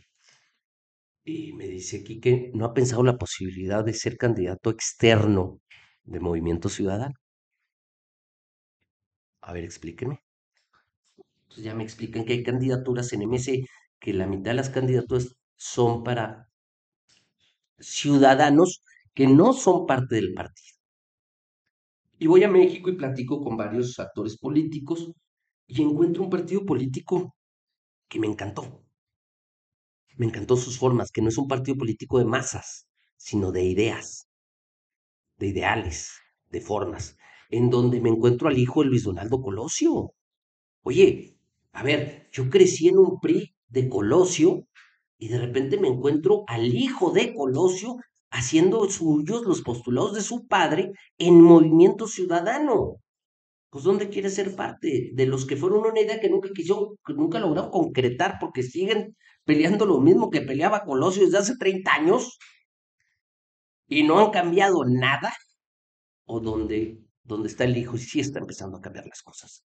Y me dice, Quique, ¿no ha pensado la posibilidad de ser candidato externo de Movimiento Ciudadano? A ver, explíqueme. Entonces ya me explican que hay candidaturas en MC, que la mitad de las candidaturas son para ciudadanos que no son parte del partido. Y voy a México y platico con varios actores políticos y encuentro un partido político que me encantó. Me encantó sus formas, que no es un partido político de masas, sino de ideas, de ideales, de formas, en donde me encuentro al hijo de Luis Donaldo Colosio. Oye, a ver, yo crecí en un PRI de Colosio y de repente me encuentro al hijo de Colosio haciendo suyos los postulados de su padre en Movimiento Ciudadano. Pues ¿dónde quiere ser parte? De los que fueron una idea que nunca quiso, que nunca lograron concretar porque siguen peleando lo mismo que peleaba Colosio desde hace 30 años y no han cambiado nada, o donde está el hijo y sí está empezando a cambiar las cosas.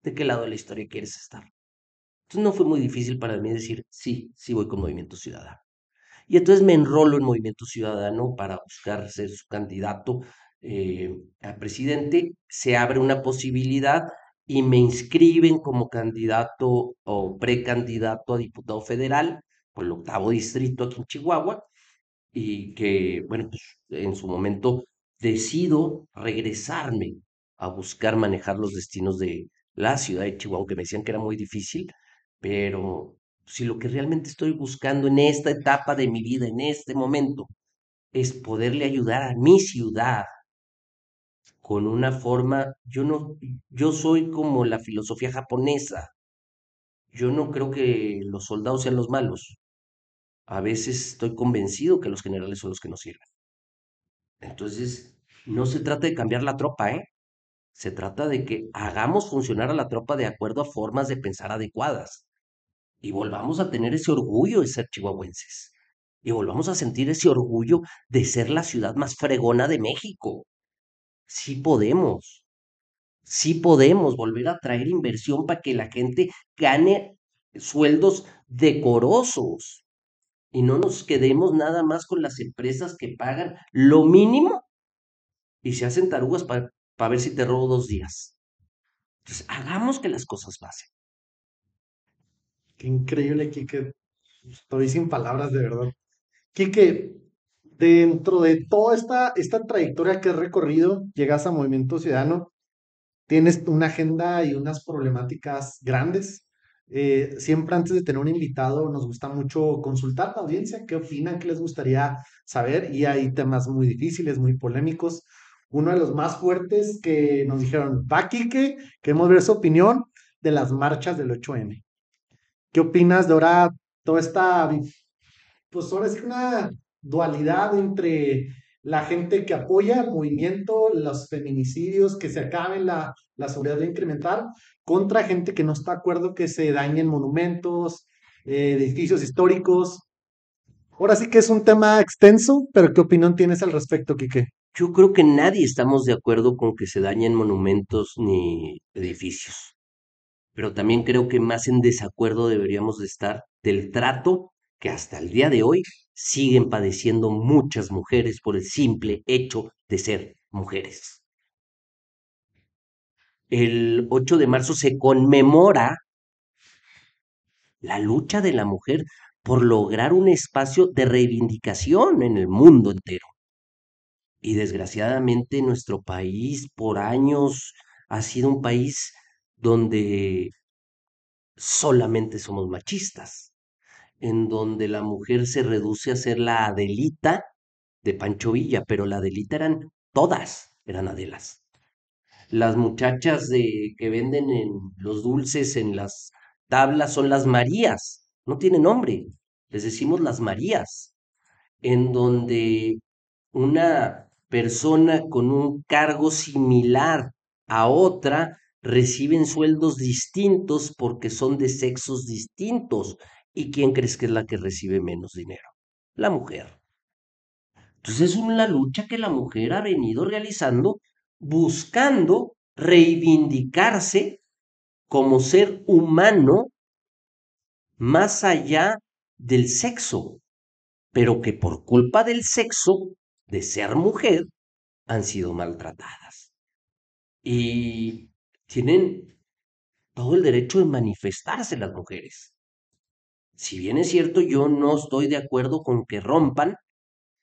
¿De qué lado de la historia quieres estar? Entonces no fue muy difícil para mí decir, sí, sí voy con Movimiento Ciudadano. Y entonces me enrolo en Movimiento Ciudadano para buscar ser su candidato a presidente. Se abre una posibilidad y me inscriben como candidato o precandidato a diputado federal por el octavo distrito aquí en Chihuahua y que, bueno, pues en su momento decido regresarme a buscar manejar los destinos de la ciudad de Chihuahua, aunque me decían que era muy difícil, pero si lo que realmente estoy buscando en esta etapa de mi vida, en este momento, es poderle ayudar a mi ciudad con una forma, yo no, yo soy como la filosofía japonesa, yo no creo que los soldados sean los malos, a veces estoy convencido que los generales son los que nos sirven. Entonces, no se trata de cambiar la tropa, ¿eh? Se trata de que hagamos funcionar a la tropa de acuerdo a formas de pensar adecuadas y volvamos a tener ese orgullo de ser chihuahuenses y volvamos a sentir ese orgullo de ser la ciudad más fregona de México. Sí podemos, sí podemos volver a traer inversión para que la gente gane sueldos decorosos y no nos quedemos nada más con las empresas que pagan lo mínimo y se hacen tarugas para ver si te robo 2 días. Entonces, hagamos que las cosas pasen. Qué increíble, Quique. Estoy sin palabras, de verdad. Quique, dentro de toda esta trayectoria que has recorrido, llegas a Movimiento Ciudadano, tienes una agenda y unas problemáticas grandes. Siempre antes de tener un invitado nos gusta mucho consultar a la audiencia, qué opinan, qué les gustaría saber, y hay temas muy difíciles, muy polémicos. Uno de los más fuertes que nos dijeron, va Quique, queremos ver su opinión de las marchas del 8M. ¿Qué opinas de ahora toda esta, pues ahora es una dualidad entre la gente que apoya el movimiento, los feminicidios, que se acaben la seguridad incremental, contra gente que no está de acuerdo que se dañen monumentos, edificios históricos? Ahora sí que es un tema extenso, pero ¿qué opinión tienes al respecto, Quique? Yo creo que nadie estamos de acuerdo con que se dañen monumentos ni edificios, pero también creo que más en desacuerdo deberíamos de estar del trato que hasta el día de hoy siguen padeciendo muchas mujeres por el simple hecho de ser mujeres. El 8 de marzo se conmemora la lucha de la mujer por lograr un espacio de reivindicación en el mundo entero. Y desgraciadamente nuestro país por años ha sido un país donde solamente somos machistas, en donde la mujer se reduce a ser la Adelita de Pancho Villa, pero la Adelita eran todas, eran Adelas. Las muchachas que venden en los dulces en las tablas son las Marías, no tiene nombre, les decimos las Marías, en donde una persona con un cargo similar a otra reciben sueldos distintos porque son de sexos distintos. ¿Y quién crees que es la que recibe menos dinero? La mujer. Entonces es una lucha que la mujer ha venido realizando buscando reivindicarse como ser humano más allá del sexo, pero que por culpa del sexo, de ser mujer, han sido maltratadas. Y tienen todo el derecho de manifestarse las mujeres. Si bien es cierto, yo no estoy de acuerdo con que rompan,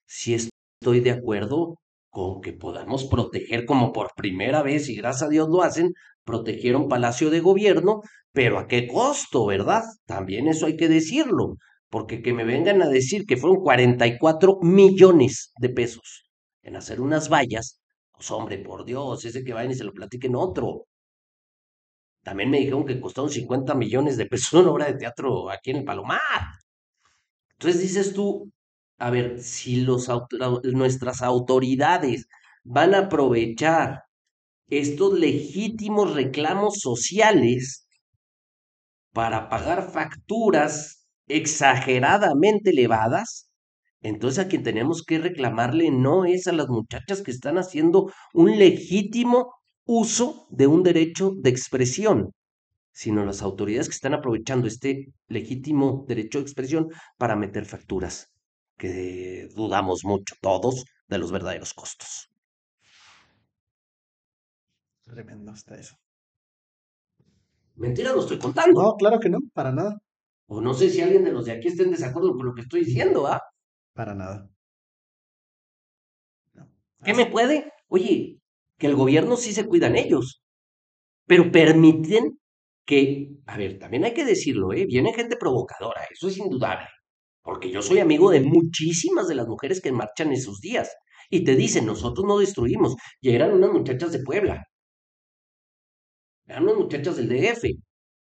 sí estoy de acuerdo con que podamos proteger como por primera vez, y gracias a Dios lo hacen, protegieron Palacio de Gobierno, pero ¿a qué costo, verdad? También eso hay que decirlo, porque que me vengan a decir que fueron 44 millones de pesos en hacer unas vallas, pues hombre, por Dios, ese que vayan y se lo platiquen otro. También me dijeron que costaron 50 millones de pesos una obra de teatro aquí en el Palomar. Entonces dices tú, a ver, si nuestras autoridades van a aprovechar estos legítimos reclamos sociales para pagar facturas exageradamente elevadas, entonces a quien tenemos que reclamarle no es a las muchachas que están haciendo un legítimo uso de un derecho de expresión, sino las autoridades que están aprovechando este legítimo derecho de expresión para meter facturas, que dudamos mucho todos de los verdaderos costos. Tremendo está eso. Mentiras no estoy contando. No, claro que no, para nada, O no sé si alguien de los de aquí está en desacuerdo con lo que estoy diciendo, ¿ah? para nada. No. ¿Qué me puede? Oye, que el gobierno sí se cuidan ellos, pero permiten que, a ver, también hay que decirlo, ¿eh? Viene gente provocadora, eso es indudable, porque yo soy amigo de muchísimas de las mujeres que marchan esos días y te dicen, nosotros no destruimos, y eran unas muchachas de Puebla, eran unas muchachas del DF.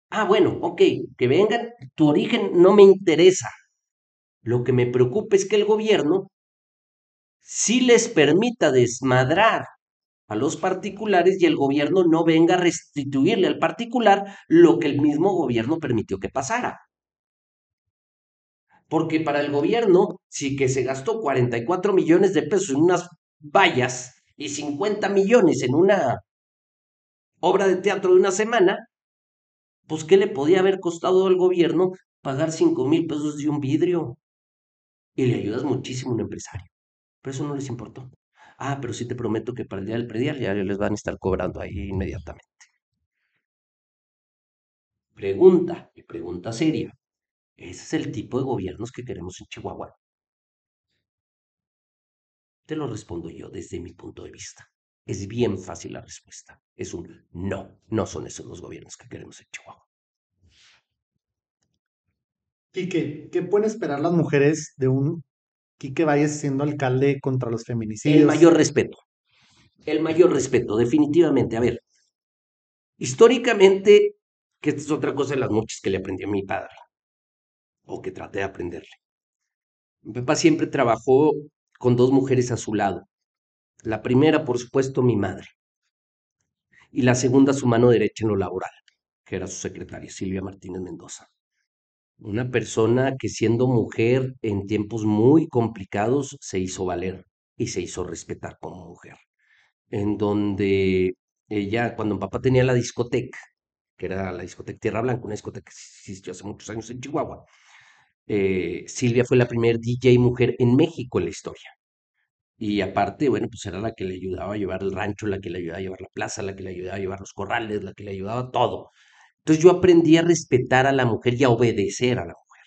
Ah, bueno, ok, que vengan, tu origen no me interesa. Lo que me preocupa es que el gobierno sí les permita desmadrar a los particulares y el gobierno no venga a restituirle al particular lo que el mismo gobierno permitió que pasara. Porque para el gobierno, sí que se gastó 44 millones de pesos en unas vallas y 50 millones en una obra de teatro de una semana, pues ¿qué le podía haber costado al gobierno pagar 5,000 pesos de un vidrio? Y le ayudas muchísimo a un empresario. Pero eso no les importó. Ah, pero sí te prometo que para el día del predial ya les van a estar cobrando ahí inmediatamente. Pregunta, y pregunta seria. ¿Ese es el tipo de gobiernos que queremos en Chihuahua? Te lo respondo yo desde mi punto de vista. Es bien fácil la respuesta. Es un no, no son esos los gobiernos que queremos en Chihuahua. Quique, ¿qué pueden esperar las mujeres de un Quique Valles siendo alcalde contra los El feminicidios? mayor respeto, el mayor respeto, definitivamente. A ver, históricamente, que esta es otra cosa de las muchas que le aprendí a mi padre, o que traté de aprenderle. Mi papá siempre trabajó con dos mujeres a su lado. La primera, por supuesto, mi madre, y la segunda, su mano derecha en lo laboral, que era su secretaria, Silvia Martínez Mendoza. Una persona que siendo mujer en tiempos muy complicados se hizo valer y se hizo respetar como mujer. En donde ella, cuando mi papá tenía la discoteca, que era la discoteca Tierra Blanca, una discoteca que existió hace muchos años en Chihuahua, Silvia fue la primer DJ mujer en México en la historia. Y aparte, bueno, pues era la que le ayudaba a llevar el rancho, la que le ayudaba a llevar la plaza, la que le ayudaba a llevar los corrales, la que le ayudaba todo. Entonces yo aprendí a respetar a la mujer y a obedecer a la mujer,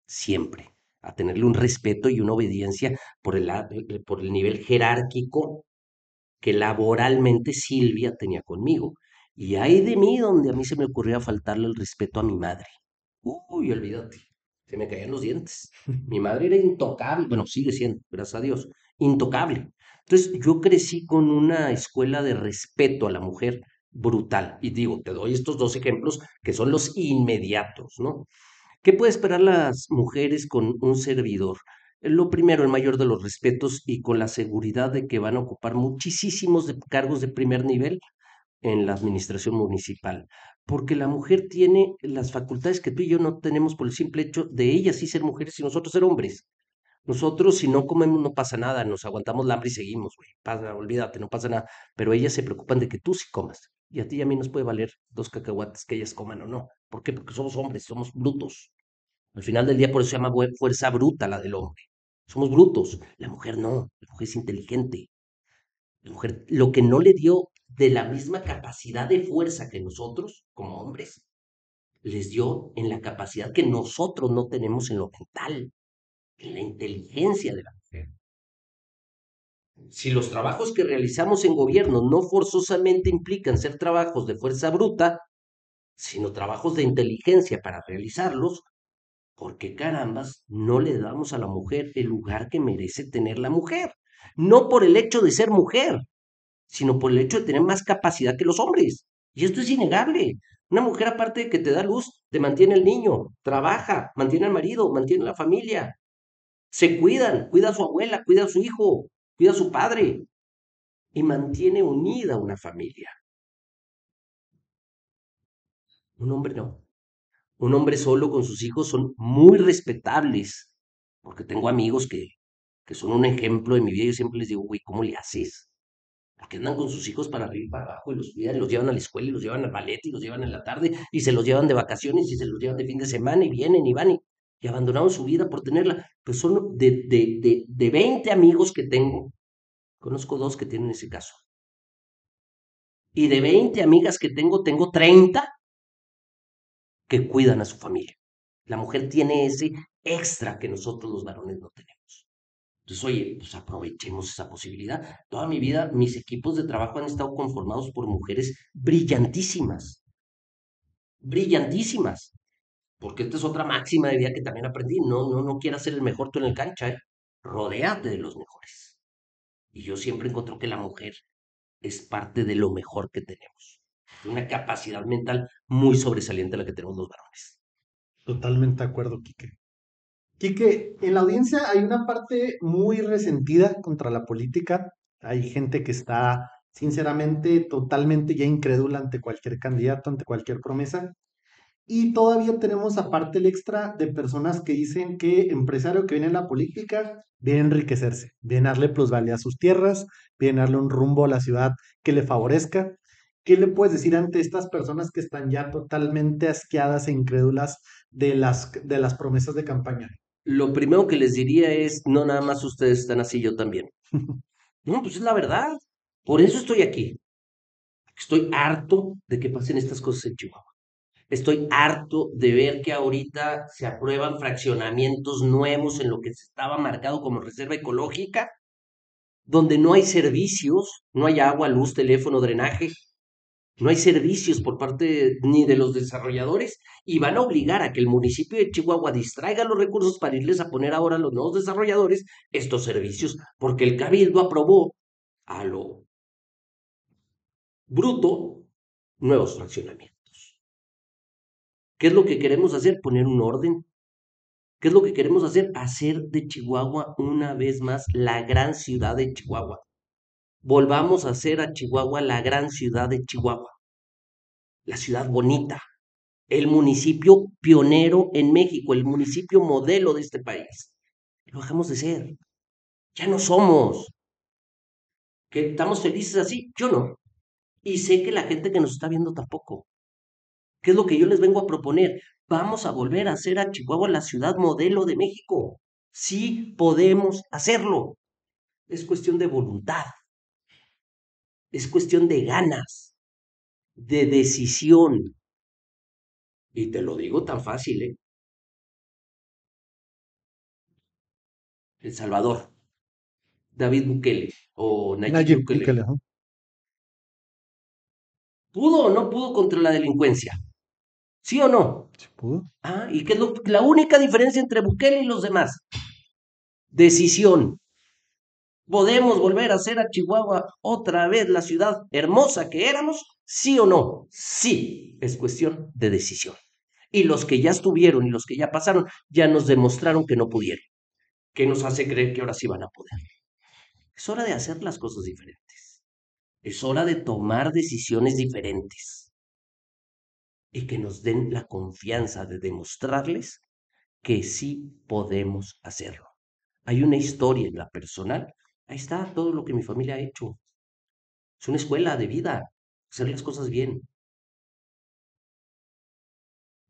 siempre, a tenerle un respeto y una obediencia por el nivel jerárquico que laboralmente Silvia tenía conmigo. Y hay de mí donde a mí se me ocurría faltarle el respeto a mi madre. Uy, olvídate, se me caían los dientes. Mi madre era intocable, bueno, sigue siendo, gracias a Dios, intocable. Entonces, yo crecí con una escuela de respeto a la mujer brutal. Y digo, te doy estos dos ejemplos que son los inmediatos, ¿no? ¿Qué puede esperar las mujeres con un servidor? Lo primero, el mayor de los respetos y con la seguridad de que van a ocupar muchísimos cargos de primer nivel en la administración municipal, porque la mujer tiene las facultades que tú y yo no tenemos por el simple hecho de ellas sí ser mujeres y nosotros ser hombres. Nosotros si no comemos no pasa nada, nos aguantamos la hambre y seguimos, güey. Pasa, olvídate, no pasa nada. Pero ellas se preocupan de que tú sí comas. Y a ti y a mí nos puede valer 2 cacahuates que ellas coman o no. ¿Por qué? Porque somos hombres, somos brutos. Al final del día por eso se llama fuerza bruta la del hombre. Somos brutos. La mujer no, la mujer es inteligente. La mujer lo que no le dio de la misma capacidad de fuerza que nosotros, como hombres, les dio en la capacidad que nosotros no tenemos en lo mental, en la inteligencia de la mujer. Si los trabajos que realizamos en gobierno no forzosamente implican ser trabajos de fuerza bruta, sino trabajos de inteligencia para realizarlos, ¿por qué carambas no le damos a la mujer el lugar que merece tener la mujer? No por el hecho de ser mujer, sino por el hecho de tener más capacidad que los hombres. Y esto es innegable. Una mujer, aparte de que te da luz, te mantiene el niño, trabaja, mantiene al marido, mantiene la familia. Se cuidan, cuida a su abuela, cuida a su hijo, cuida a su padre y mantiene unida una familia. Un hombre no. Un hombre solo con sus hijos son muy respetables, porque tengo amigos que son un ejemplo de mi vida. Yo siempre les digo, güey, ¿cómo le haces? Porque andan con sus hijos para arriba y para abajo y los cuidan, y los llevan a la escuela y los llevan al ballet y los llevan en la tarde y se los llevan de vacaciones y se los llevan de fin de semana y vienen y van y abandonaron su vida por tenerla. Pues son de 20 amigos que tengo, conozco dos que tienen ese caso. Y de 20 amigas que tengo, tengo 30 que cuidan a su familia. La mujer tiene ese extra que nosotros los varones no tenemos. Entonces, oye, pues aprovechemos esa posibilidad. Toda mi vida, mis equipos de trabajo han estado conformados por mujeres brillantísimas, brillantísimas. Porque esta es otra máxima de vida que también aprendí. No quieras ser el mejor tú en el cancha, ¿eh? Rodéate de los mejores. Y yo siempre encuentro que la mujer es parte de lo mejor que tenemos. Una capacidad mental muy sobresaliente la que tenemos los varones. Totalmente de acuerdo, Quique. Quique, en la audiencia hay una parte muy resentida contra la política. Hay gente que está, sinceramente, totalmente ya incrédula ante cualquier candidato, ante cualquier promesa. Y todavía tenemos aparte el extra de personas que dicen que empresario que viene en la política viene a enriquecerse, viene a darle plusvalía a sus tierras, viene a darle un rumbo a la ciudad que le favorezca. ¿Qué le puedes decir ante estas personas que están ya totalmente asqueadas e incrédulas de las promesas de campaña? Lo primero que les diría es, no nada más ustedes están así, yo también. No, pues es la verdad. Por eso estoy aquí. Estoy harto de que pasen estas cosas en Chihuahua. Estoy harto de ver que ahorita se aprueban fraccionamientos nuevos en lo que se estaba marcado como reserva ecológica, donde no hay servicios, no hay agua, luz, teléfono, drenaje, no hay servicios por parte ni de los desarrolladores y van a obligar a que el municipio de Chihuahua distraiga los recursos para irles a poner ahora a los nuevos desarrolladores estos servicios, porque el Cabildo aprobó a lo bruto nuevos fraccionamientos. ¿Qué es lo que queremos hacer? Poner un orden. ¿Qué es lo que queremos hacer? Hacer de Chihuahua una vez más la gran ciudad de Chihuahua. Volvamos a hacer a Chihuahua la gran ciudad de Chihuahua, la ciudad bonita, el municipio pionero en México, el municipio modelo de este país. Lo dejamos de ser. Ya no somos. ¿Que estamos felices así? Yo no. Y sé que la gente que nos está viendo tampoco. ¿Qué es lo que yo les vengo a proponer? Vamos a volver a hacer a Chihuahua la ciudad modelo de México. Sí podemos hacerlo. Es cuestión de voluntad, es cuestión de ganas, de decisión. Y te lo digo tan fácil, ¿eh? El Salvador, David Bukele o Nayib Nayib Bukele. Bukele, ajá. ¿Pudo o no pudo contra la delincuencia? ¿Sí o no? ¿Se pudo? Ah, ¿y qué es la única diferencia entre Bukele y los demás? Decisión. ¿Podemos volver a hacer a Chihuahua otra vez la ciudad hermosa que éramos? ¿Sí o no? Sí, es cuestión de decisión. Y los que ya estuvieron y los que ya pasaron ya nos demostraron que no pudieron. ¿Qué nos hace creer que ahora sí van a poder? Es hora de hacer las cosas diferentes. Es hora de tomar decisiones diferentes y que nos den la confianza de demostrarles que sí podemos hacerlo. Hay una historia en la personal. Ahí está todo lo que mi familia ha hecho. Es una escuela de vida. Hacer las cosas bien.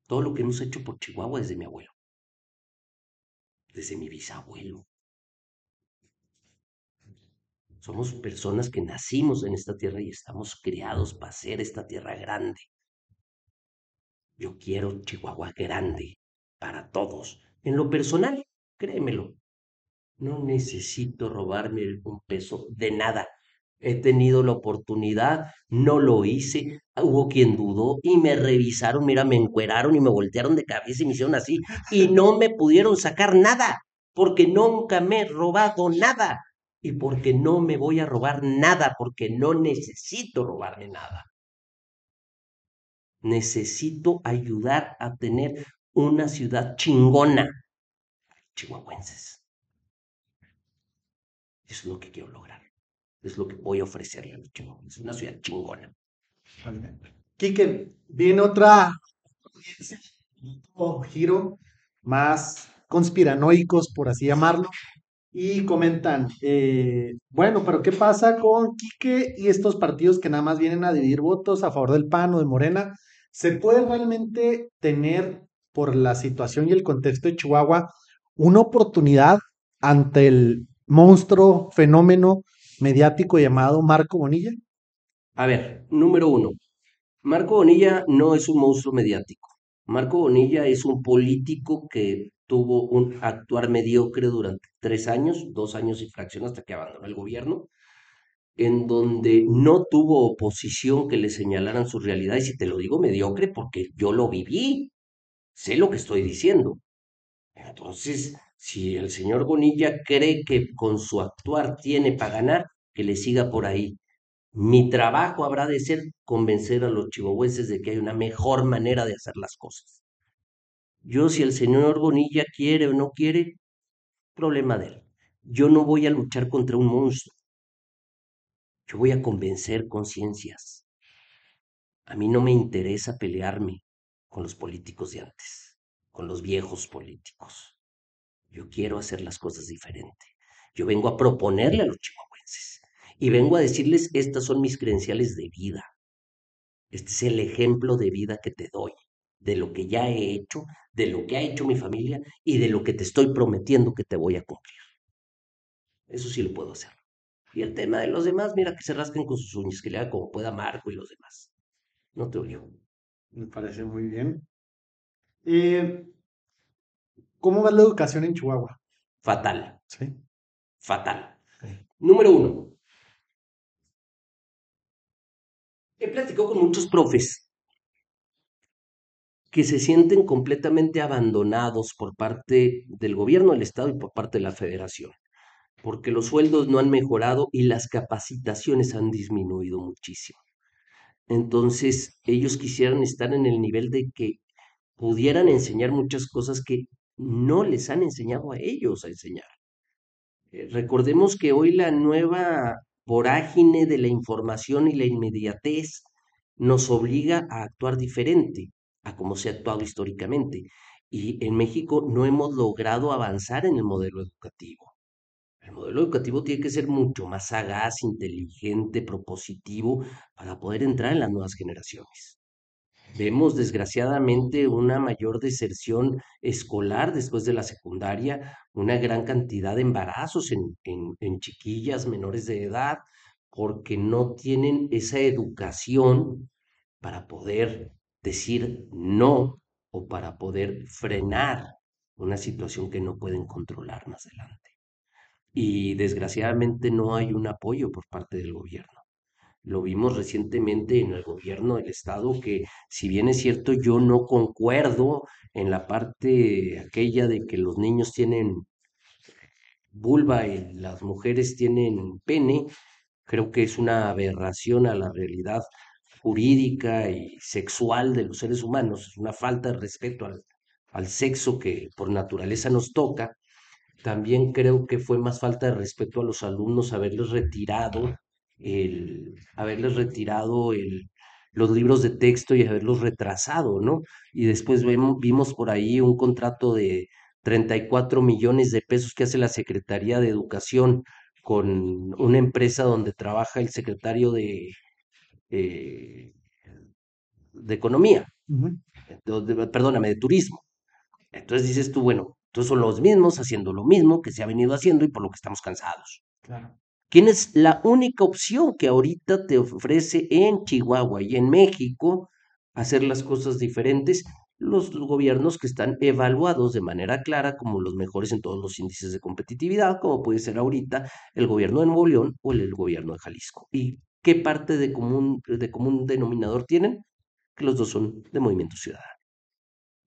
Todo lo que hemos hecho por Chihuahua desde mi abuelo, desde mi bisabuelo. Somos personas que nacimos en esta tierra y estamos criados para hacer esta tierra grande. Yo quiero Chihuahua grande para todos. En lo personal, créemelo, no necesito robarme un peso de nada. He tenido la oportunidad, no lo hice, hubo quien dudó y me revisaron, mira, me encueraron y me voltearon de cabeza y me hicieron así y no me pudieron sacar nada, porque nunca me he robado nada y porque no me voy a robar nada, porque no necesito robarme nada. Necesito ayudar a tener una ciudad chingona, chihuahuenses. Eso es lo que quiero lograr. Es lo que voy a ofrecerle a los chihuahuenses. Una ciudad chingona. Vale. Quique, viene otro giro más conspiranoicos, por así llamarlo, y comentan, bueno, pero ¿qué pasa con Quique y estos partidos que nada más vienen a dividir votos a favor del PAN o de Morena? ¿Se puede realmente tener, por la situación y el contexto de Chihuahua, una oportunidad ante el monstruo fenómeno mediático llamado Marco Bonilla? A ver, número uno. Marco Bonilla no es un monstruo mediático. Marco Bonilla es un político que tuvo un actuar mediocre durante 3 años, 2 años y fracción hasta que abandonó el gobierno, en donde no tuvo oposición que le señalaran su realidad. Y si te lo digo mediocre, porque yo lo viví, sé lo que estoy diciendo. Entonces, si el señor Bonilla cree que con su actuar tiene para ganar, que le siga por ahí. Mi trabajo habrá de ser convencer a los chihuahuenses de que hay una mejor manera de hacer las cosas. Yo, si el señor Bonilla quiere o no quiere, problema de él. Yo no voy a luchar contra un monstruo. Yo voy a convencer conciencias. A mí no me interesa pelearme con los políticos de antes, con los viejos políticos. Yo quiero hacer las cosas diferente. Yo vengo a proponerle a los chihuahuenses y vengo a decirles, estas son mis credenciales de vida. Este es el ejemplo de vida que te doy, de lo que ya he hecho, de lo que ha hecho mi familia y de lo que te estoy prometiendo que te voy a cumplir. Eso sí lo puedo hacer. Y el tema de los demás, mira que se rasquen con sus uñas, que le haga como pueda Marco y los demás. No te oigo. Me parece muy bien. Eh, ¿Cómo va la educación en Chihuahua? Fatal, Sí. fatal. Número uno, he platicado con muchos profes que se sienten completamente abandonados por parte del gobierno del estado y por parte de la federación, porque los sueldos no han mejorado y las capacitaciones han disminuido muchísimo. Entonces, ellos quisieran estar en el nivel de que pudieran enseñar muchas cosas que no les han enseñado a ellos a enseñar. Recordemos que hoy la nueva vorágine de la información y la inmediatez nos obliga a actuar diferente a como se ha actuado históricamente. Y en México no hemos logrado avanzar en el modelo educativo. El modelo educativo tiene que ser mucho más sagaz, inteligente, propositivo para poder entrar en las nuevas generaciones. Vemos desgraciadamente una mayor deserción escolar después de la secundaria, una gran cantidad de embarazos en chiquillas menores de edad, porque no tienen esa educación para poder decir no o para poder frenar una situación que no pueden controlar más adelante. Y desgraciadamente no hay un apoyo por parte del gobierno. Lo vimos recientemente en el gobierno del estado que, si bien es cierto, yo no concuerdo en la parte aquella de que los niños tienen vulva y las mujeres tienen pene, creo que es una aberración a la realidad jurídica y sexual de los seres humanos, es una falta de respeto al sexo que por naturaleza nos toca. También creo que fue más falta de respeto a los alumnos haberles retirado los libros de texto y haberlos retrasado, ¿no? Y después vimos por ahí un contrato de 34 millones de pesos que hace la Secretaría de Educación con una empresa donde trabaja el secretario eh, de Economía, Ujú. perdóname, de Turismo. Entonces dices tú, bueno, entonces son los mismos haciendo lo mismo que se ha venido haciendo y por lo que estamos cansados. Claro. ¿Quién es la única opción que ahorita te ofrece en Chihuahua y en México hacer las cosas diferentes? Los gobiernos que están evaluados de manera clara como los mejores en todos los índices de competitividad, como puede ser ahorita el gobierno de Nuevo León o el gobierno de Jalisco. ¿Y qué parte de común denominador tienen? Que los dos son de Movimiento Ciudadano.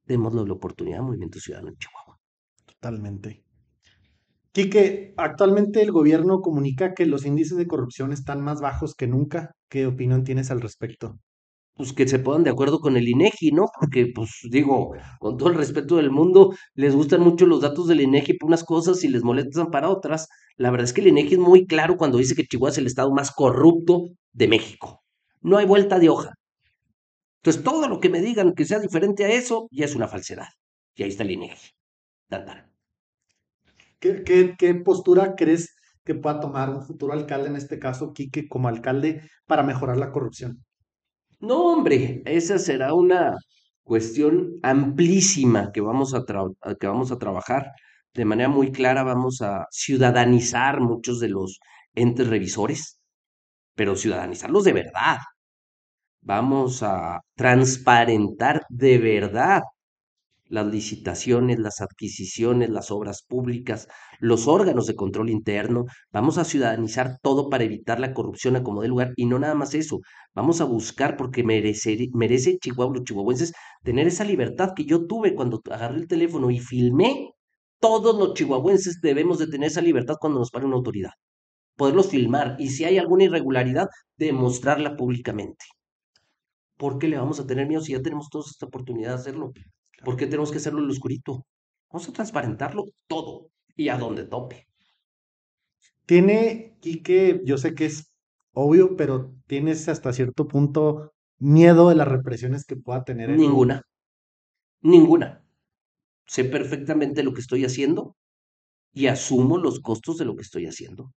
Démosle la oportunidad a Movimiento Ciudadano en Chihuahua. Totalmente. Quique, actualmente el gobierno comunica que los índices de corrupción están más bajos que nunca. ¿Qué opinión tienes al respecto? Pues que se pongan de acuerdo con el INEGI, ¿no? Porque, pues digo, con todo el respeto del mundo, les gustan mucho los datos del INEGI para unas cosas y les molestan para otras. La verdad es que el INEGI es muy claro cuando dice que Chihuahua es el estado más corrupto de México. No hay vuelta de hoja. Entonces, todo lo que me digan que sea diferente a eso ya es una falsedad. Y ahí está el INEGI. Tan, tan. ¿Qué postura crees que pueda tomar un futuro alcalde, en este caso Quique, como alcalde, para mejorar la corrupción? No, hombre, esa será una cuestión amplísima que vamos a trabajar de manera muy clara. Vamos a ciudadanizar muchos de los entes revisores, pero ciudadanizarlos de verdad. Vamos a transparentar de verdad las licitaciones, las adquisiciones, las obras públicas, los órganos de control interno. Vamos a ciudadanizar todo para evitar la corrupción a como dé lugar. Y no nada más eso, vamos a buscar porque merece Chihuahua, los chihuahuenses, tener esa libertad que yo tuve cuando agarré el teléfono y filmé. Todos los chihuahuenses debemos de tener esa libertad cuando nos pare una autoridad. Poderlos filmar y si hay alguna irregularidad, demostrarla públicamente. ¿Por qué le vamos a tener miedo si ya tenemos toda esta oportunidad de hacerlo? ¿Por qué tenemos que hacerlo en lo oscurito? Vamos a transparentarlo todo y a donde tope. Tiene, Quique, yo sé que es obvio, pero tienes hasta cierto punto miedo de las represiones que pueda tener el... Ninguna, ninguna. Sé perfectamente lo que estoy haciendo y asumo los costos de lo que estoy haciendo.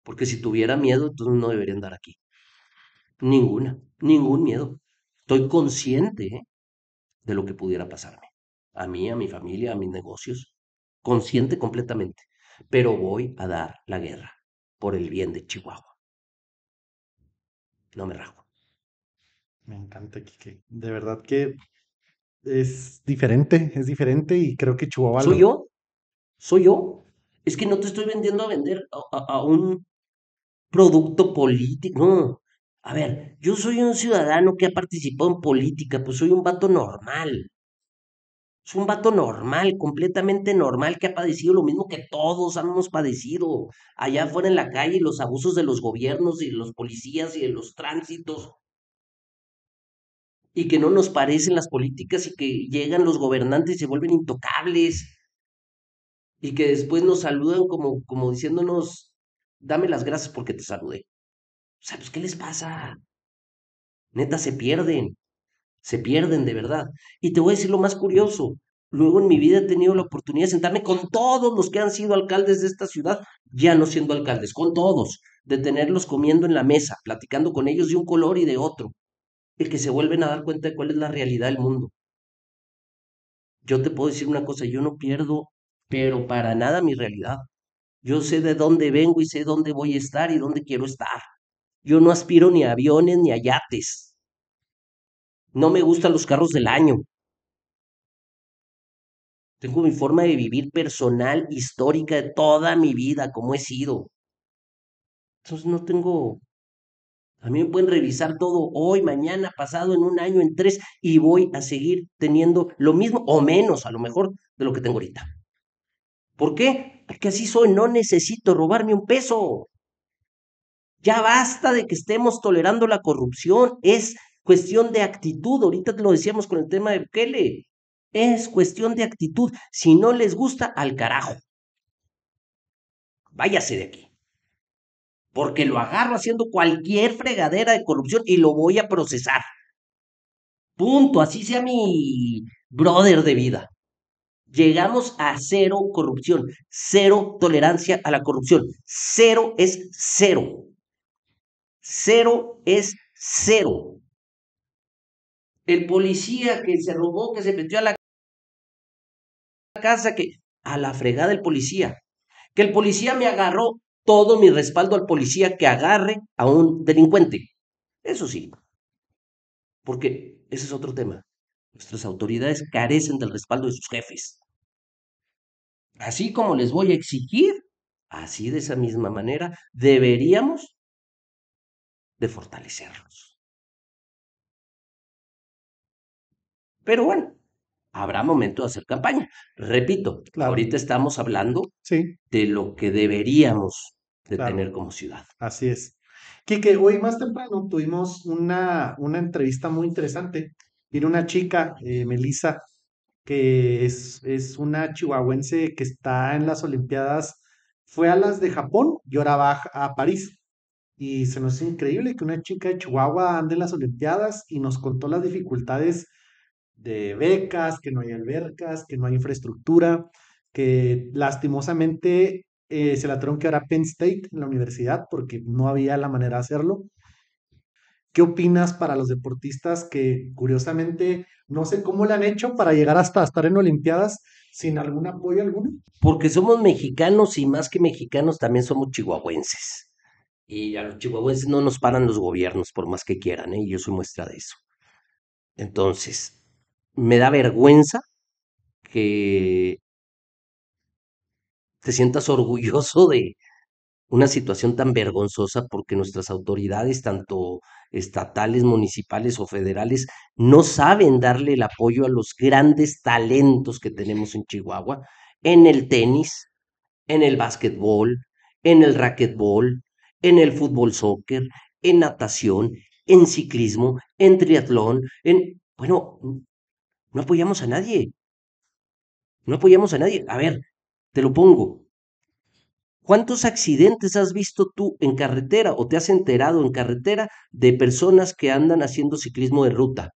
Porque si tuviera miedo, entonces no debería andar aquí. Ninguna, ningún miedo. Estoy consciente, de lo que pudiera pasarme. A mí, a mi familia, a mis negocios. Consciente completamente. Pero voy a dar la guerra por el bien de Chihuahua. No me rajo. Me encanta, Quique. De verdad que es diferente y creo que Chihuahua ¿Soy lo... yo? ¿Soy yo? Es que no te estoy vendiendo a vender a un producto político. No. A ver, yo soy un ciudadano que ha participado en política, pues soy un vato normal. Soy un vato normal, completamente normal, que ha padecido lo mismo que todos hemos padecido allá afuera en la calle, los abusos de los gobiernos y de los policías y de los tránsitos, y que no nos parecen las políticas y que llegan los gobernantes y se vuelven intocables y que después nos saludan como diciéndonos, dame las gracias porque te saludé. O sea, pues, ¿qué les pasa? Neta, se pierden de verdad. Y te voy a decir lo más curioso. Luego en mi vida he tenido la oportunidad de sentarme con todos los que han sido alcaldes de esta ciudad, ya no siendo alcaldes, con todos, de tenerlos comiendo en la mesa, platicando con ellos de un color y de otro, y que se vuelven a dar cuenta de cuál es la realidad del mundo. Yo te puedo decir una cosa, yo no pierdo, pero para nada mi realidad. Yo sé de dónde vengo y sé dónde voy a estar y dónde quiero estar. Yo no aspiro ni a aviones ni a yates. No me gustan los carros del año. Tengo mi forma de vivir personal, histórica de toda mi vida, como he sido. Entonces no tengo, a mí me pueden revisar todo hoy, mañana, pasado, en un año, en tres, y voy a seguir teniendo lo mismo o menos, a lo mejor, de lo que tengo ahorita. ¿Por qué? Porque así soy, no necesito robarme un peso. Ya basta de que estemos tolerando la corrupción, es cuestión de actitud. Ahorita te lo decíamos con el tema de Bukele. Es cuestión de actitud. Si no les gusta, al carajo. Váyase de aquí. Porque lo agarro haciendo cualquier fregadera de corrupción y lo voy a procesar. Punto, así sea mi brother de vida. Llegamos a cero corrupción, cero tolerancia a la corrupción. Cero es cero. Cero es cero. El policía que se robó, que se metió a la casa, que a la fregada el policía. Que el policía me agarró, todo mi respaldo al policía que agarre a un delincuente. Eso sí, porque ese es otro tema. Nuestras autoridades carecen del respaldo de sus jefes. Así como les voy a exigir, así de esa misma manera deberíamos de fortalecerlos. Pero bueno, habrá momento de hacer campaña. Repito, Claro, ahorita estamos hablando sí, de lo que deberíamos de claro, tener como ciudad. así es. Quique, hoy más temprano tuvimos una entrevista muy interesante. Vino una chica, Melissa, que es una chihuahuense que está en las Olimpiadas, fue a las de Japón y ahora va a París. Y se nos hizo increíble que una chica de Chihuahua ande en las Olimpiadas y nos contó las dificultades de becas, que no hay albercas, que no hay infraestructura, que lastimosamente se la tuvieron que dar a Penn State en la universidad porque no había la manera de hacerlo. ¿Qué opinas para los deportistas que curiosamente no sé cómo le han hecho para llegar hasta estar en Olimpiadas sin algún apoyo alguno? Porque somos mexicanos y más que mexicanos también somos chihuahuenses. Y a los chihuahuenses no nos paran los gobiernos por más que quieran, ¿eh? Y yo soy muestra de eso. Entonces, me da vergüenza que te sientas orgulloso de una situación tan vergonzosa porque nuestras autoridades, tanto estatales, municipales o federales, no saben darle el apoyo a los grandes talentos que tenemos en Chihuahua, en el tenis, en el básquetbol, en el racquetbol, en el fútbol soccer, en natación, en ciclismo, en triatlón, bueno, No apoyamos a nadie, no apoyamos a nadie. A ver, te lo pongo. ¿Cuántos accidentes has visto tú en carretera o te has enterado en carretera de personas que andan haciendo ciclismo de ruta?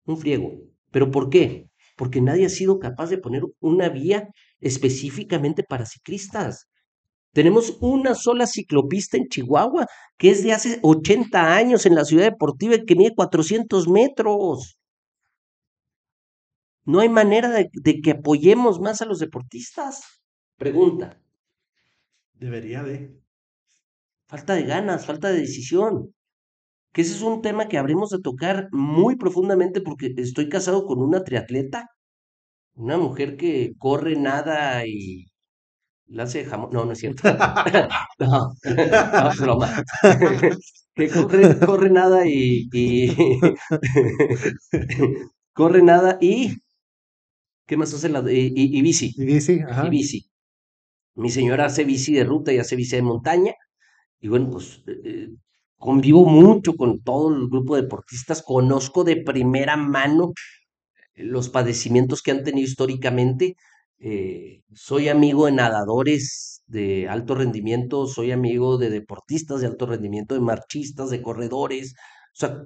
Un friego. ¿Pero por qué? Porque nadie ha sido capaz de poner una vía específicamente para ciclistas. Tenemos una sola ciclopista en Chihuahua, que es de hace 80 años en la ciudad deportiva y que mide 400 metros. No hay manera de que apoyemos más a los deportistas. Pregunta. Debería de. Falta de ganas, falta de decisión. Que ese es un tema que habremos de tocar muy profundamente porque estoy casado con una triatleta, una mujer que corre, nada y la hace jamón. No, no es cierto. No, no, es broma. Que corre nada y corre nada y ¿qué más hace y bici? Y sí, Y ajá. bici. Mi señora hace bici de ruta y hace bici de montaña. Y bueno, pues convivo mucho con todo el grupo de deportistas, conozco de primera mano los padecimientos que han tenido históricamente. Soy amigo de nadadores de alto rendimiento, soy amigo de deportistas de alto rendimiento, de marchistas, de corredores. O sea,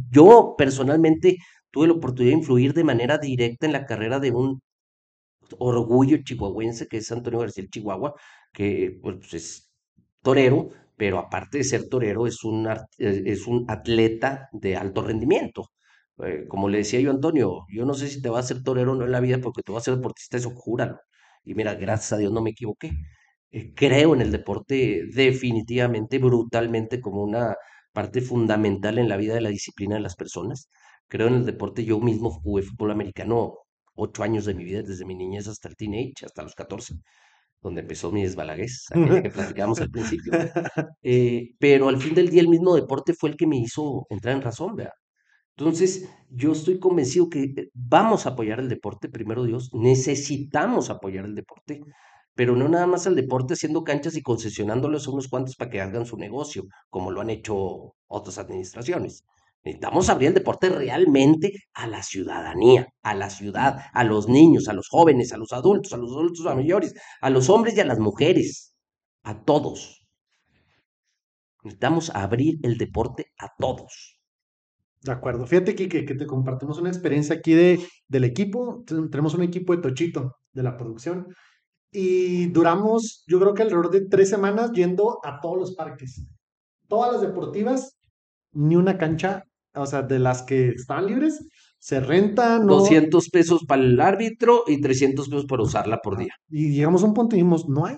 yo personalmente tuve la oportunidad de influir de manera directa en la carrera de un orgullo chihuahuense que es Antonio García el Chihuahua, que pues, es torero, pero aparte de ser torero es un atleta de alto rendimiento. Como le decía yo a Antonio, yo no sé si te va a ser torero o no en la vida porque te vas a ser deportista, eso júralo. Y mira, gracias a Dios no me equivoqué. Creo en el deporte definitivamente, brutalmente, como una parte fundamental en la vida de la disciplina de las personas. Creo en el deporte, yo mismo jugué fútbol americano 8 años de mi vida, desde mi niñez hasta el teenage, hasta los 14, donde empezó mi desbalaguez, aquella que platicábamos al principio. Pero al fin del día el mismo deporte fue el que me hizo entrar en razón, ¿verdad? Entonces, yo estoy convencido que vamos a apoyar el deporte, primero Dios, necesitamos apoyar el deporte, pero no nada más al deporte haciendo canchas y concesionándoles a unos cuantos para que hagan su negocio, como lo han hecho otras administraciones. Necesitamos abrir el deporte realmente a la ciudadanía, a la ciudad, a los niños, a los jóvenes, a los adultos mayores, a los hombres y a las mujeres, a todos. Necesitamos abrir el deporte a todos. De acuerdo. Fíjate, Kike, que te compartimos una experiencia aquí del equipo. Tenemos un equipo de Tochito, de la producción. Y duramos, yo creo que alrededor de 3 semanas yendo a todos los parques. Todas las deportivas, ni una cancha, o sea, de las que estaban libres, se renta, no. 200 pesos para el árbitro y 300 pesos para usarla por Ajá. día. Y llegamos a un punto y dijimos, no hay,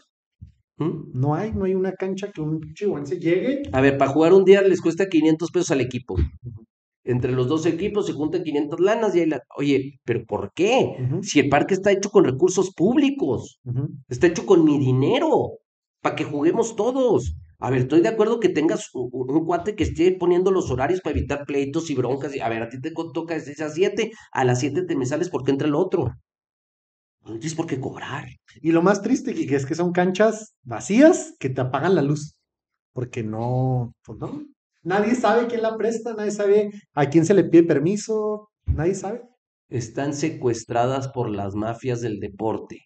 ¿Mm? no hay una cancha que un chihuahuense llegue. A ver, para jugar un día les cuesta 500 pesos al equipo. Entre los dos equipos se juntan 500 lanas y ahí Oye, ¿pero por qué? Ujú, Si el parque está hecho con recursos públicos, ujú. está hecho con mi dinero, para que juguemos todos. A ver, estoy de acuerdo que tengas un cuate que esté poniendo los horarios para evitar pleitos y broncas. A ver, a ti te toca de 6 a 7, a las 7 te me sales porque entra el otro. No tienes por qué cobrar. Y lo más triste, Kike, es que son canchas vacías que te apagan la luz. Porque no, pues no. Nadie sabe quién la presta, nadie sabe a quién se le pide permiso, nadie sabe. Están secuestradas por las mafias del deporte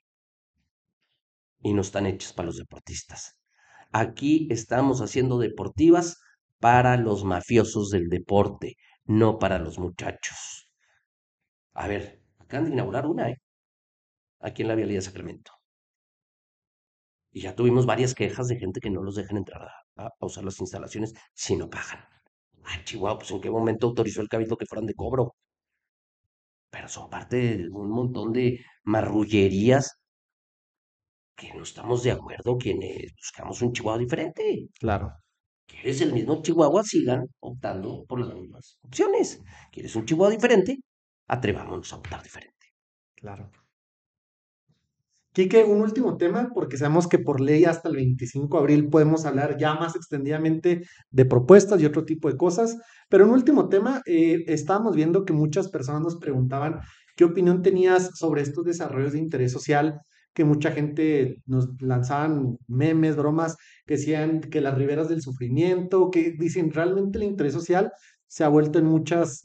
y no están hechas para los deportistas. Aquí estamos haciendo deportivas para los mafiosos del deporte, no para los muchachos. A ver, acaban de inaugurar una, ¿eh? Aquí en la Vialidad Sacramento. Y ya tuvimos varias quejas de gente que no los dejan entrar a usar las instalaciones si no pagan. Ah, Chihuahua, pues ¿en qué momento autorizó el cabildo que fueran de cobro? Pero son parte de un montón de marrullerías que no estamos de acuerdo quienes buscamos un Chihuahua diferente. Claro, ¿Quieres el mismo Chihuahua? Sigan optando por las mismas opciones. ¿Quieres un Chihuahua diferente? Atrevámonos a optar diferente. claro. Quique, un último tema, porque sabemos que por ley hasta el 25 de abril podemos hablar ya más extendidamente de propuestas y otro tipo de cosas, pero un último tema, estábamos viendo que muchas personas nos preguntaban qué opinión tenías sobre estos desarrollos de interés social, que mucha gente nos lanzaban memes, bromas, que decían que las riberas del sufrimiento, que dicen realmente el interés social se ha vuelto en muchas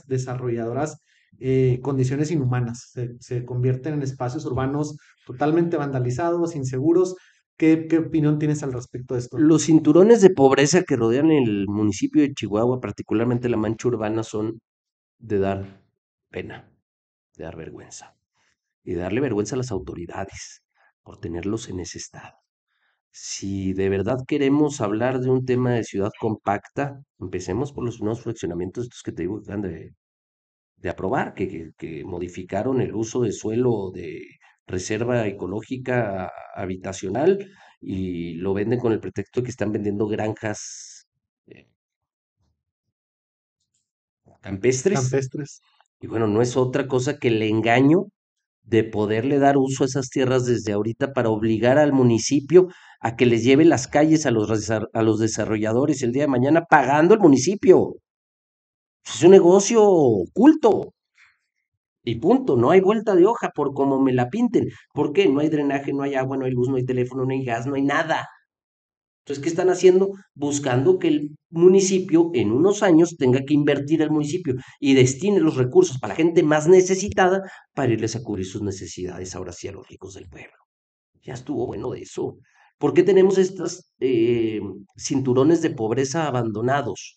desarrolladoras. condiciones inhumanas. Se convierten en espacios urbanos totalmente vandalizados, inseguros. ¿Qué opinión tienes al respecto de esto? Los cinturones de pobreza que rodean el municipio de Chihuahua, particularmente la mancha urbana, son de dar pena, de dar vergüenza y de darle vergüenza a las autoridades por tenerlos en ese estado. Si de verdad queremos hablar de un tema de ciudad compacta, empecemos por los nuevos fraccionamientos estos que te digo que acaban de aprobar, que modificaron el uso de suelo de reserva ecológica habitacional y lo venden con el pretexto de que están vendiendo granjas eh, campestres. Campestres. Y bueno, no es otra cosa que el engaño de poderle dar uso a esas tierras desde ahorita para obligar al municipio a que les lleve las calles a los desarrolladores el día de mañana pagando el municipio. Es un negocio oculto. Y punto, no hay vuelta de hoja por como me la pinten. ¿Por qué? No hay drenaje, no hay agua, no hay luz, no hay teléfono, no hay gas, no hay nada. Entonces, ¿qué están haciendo? Buscando que el municipio en unos años tenga que invertir el municipio y destine los recursos para la gente más necesitada para irles a cubrir sus necesidades ahora sí a los ricos del pueblo. Ya estuvo bueno de eso. ¿Por qué tenemos estos cinturones de pobreza abandonados?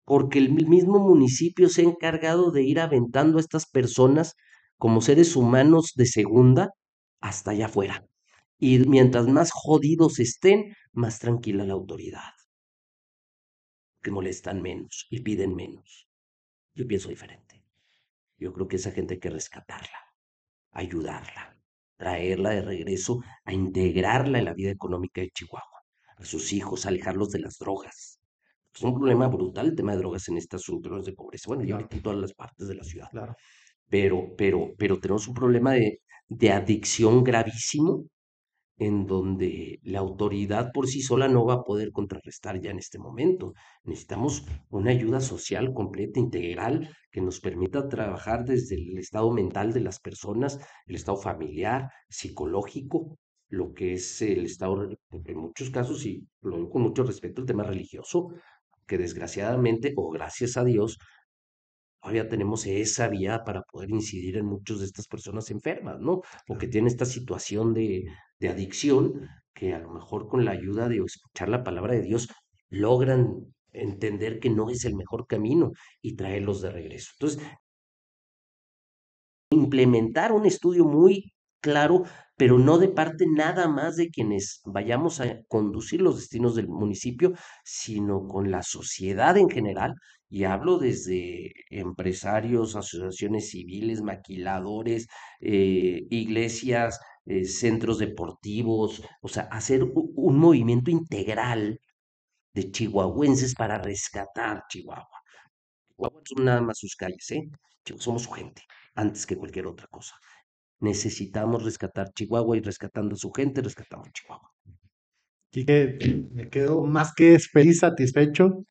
Porque el mismo municipio se ha encargado de ir aventando a estas personas como seres humanos de segunda hasta allá afuera. Y mientras más jodidos estén, más tranquila la autoridad, que molestan menos y piden menos. Yo pienso diferente. Yo creo que esa gente hay que rescatarla, ayudarla, traerla de regreso, a integrarla en la vida económica de Chihuahua, a sus hijos, alejarlos de las drogas. Es un problema brutal el tema de drogas en estas zonas de pobreza. Bueno, y Claro, ahorita en todas las partes de la ciudad. claro. Pero tenemos un problema de adicción gravísimo en donde la autoridad por sí sola no va a poder contrarrestar ya en este momento. Necesitamos una ayuda social completa, integral, que nos permita trabajar desde el estado mental de las personas, el estado familiar, psicológico, lo que es el estado, en muchos casos, y lo digo con mucho respeto, el tema religioso, que desgraciadamente, o gracias a Dios, todavía tenemos esa vía para poder incidir en muchas de estas personas enfermas, ¿no? O que Claro. tienen esta situación de adicción, que a lo mejor con la ayuda de escuchar la palabra de Dios logran entender que no es el mejor camino y traerlos de regreso. Entonces, implementar un estudio muy claro, pero no de parte nada más de quienes vayamos a conducir los destinos del municipio, sino con la sociedad en general. Y hablo desde empresarios, asociaciones civiles, maquiladores, iglesias, centros deportivos, o sea, hacer un movimiento integral de chihuahuenses para rescatar Chihuahua. Chihuahua no son nada más sus calles, ¿eh? Somos su gente, antes que cualquier otra cosa. Necesitamos rescatar Chihuahua y rescatando a su gente, rescatamos Chihuahua. Quique, me quedo más que feliz, satisfecho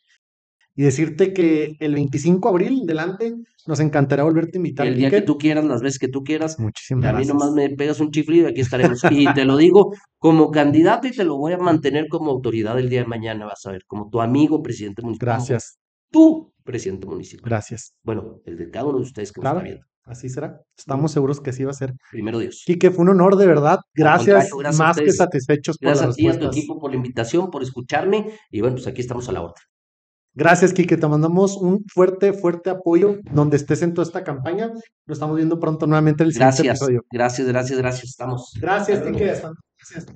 y decirte que el 25 de abril, delante, nos encantará volverte a invitar, El día que Quique. tú quieras, las veces que tú quieras, Muchísimas a mí nomás gracias. me pegas un chiflido y aquí estaremos. Y te lo digo como candidato y te lo voy a mantener como autoridad el día de mañana, vas a ver, como tu amigo presidente municipal, como Gracias, tu presidente municipal. gracias. Bueno, el de cada uno de ustedes que nos está Claro, viendo. así será. ¿Mm? Estamos seguros que así va a ser. Primero Dios. Quique, fue un honor de verdad. Al contrario, Gracias, gracias a más que ustedes. satisfechos por las Gracias a ti y a tu respuestas. equipo por la invitación, por escucharme. Y bueno, pues aquí estamos a la orden. Gracias, Quique. Te mandamos un fuerte, fuerte apoyo donde estés en toda esta campaña. Nos estamos viendo pronto nuevamente en el siguiente Gracias, episodio. gracias, gracias, gracias. Estamos. Hasta Gracias, luego. Quique. Gracias.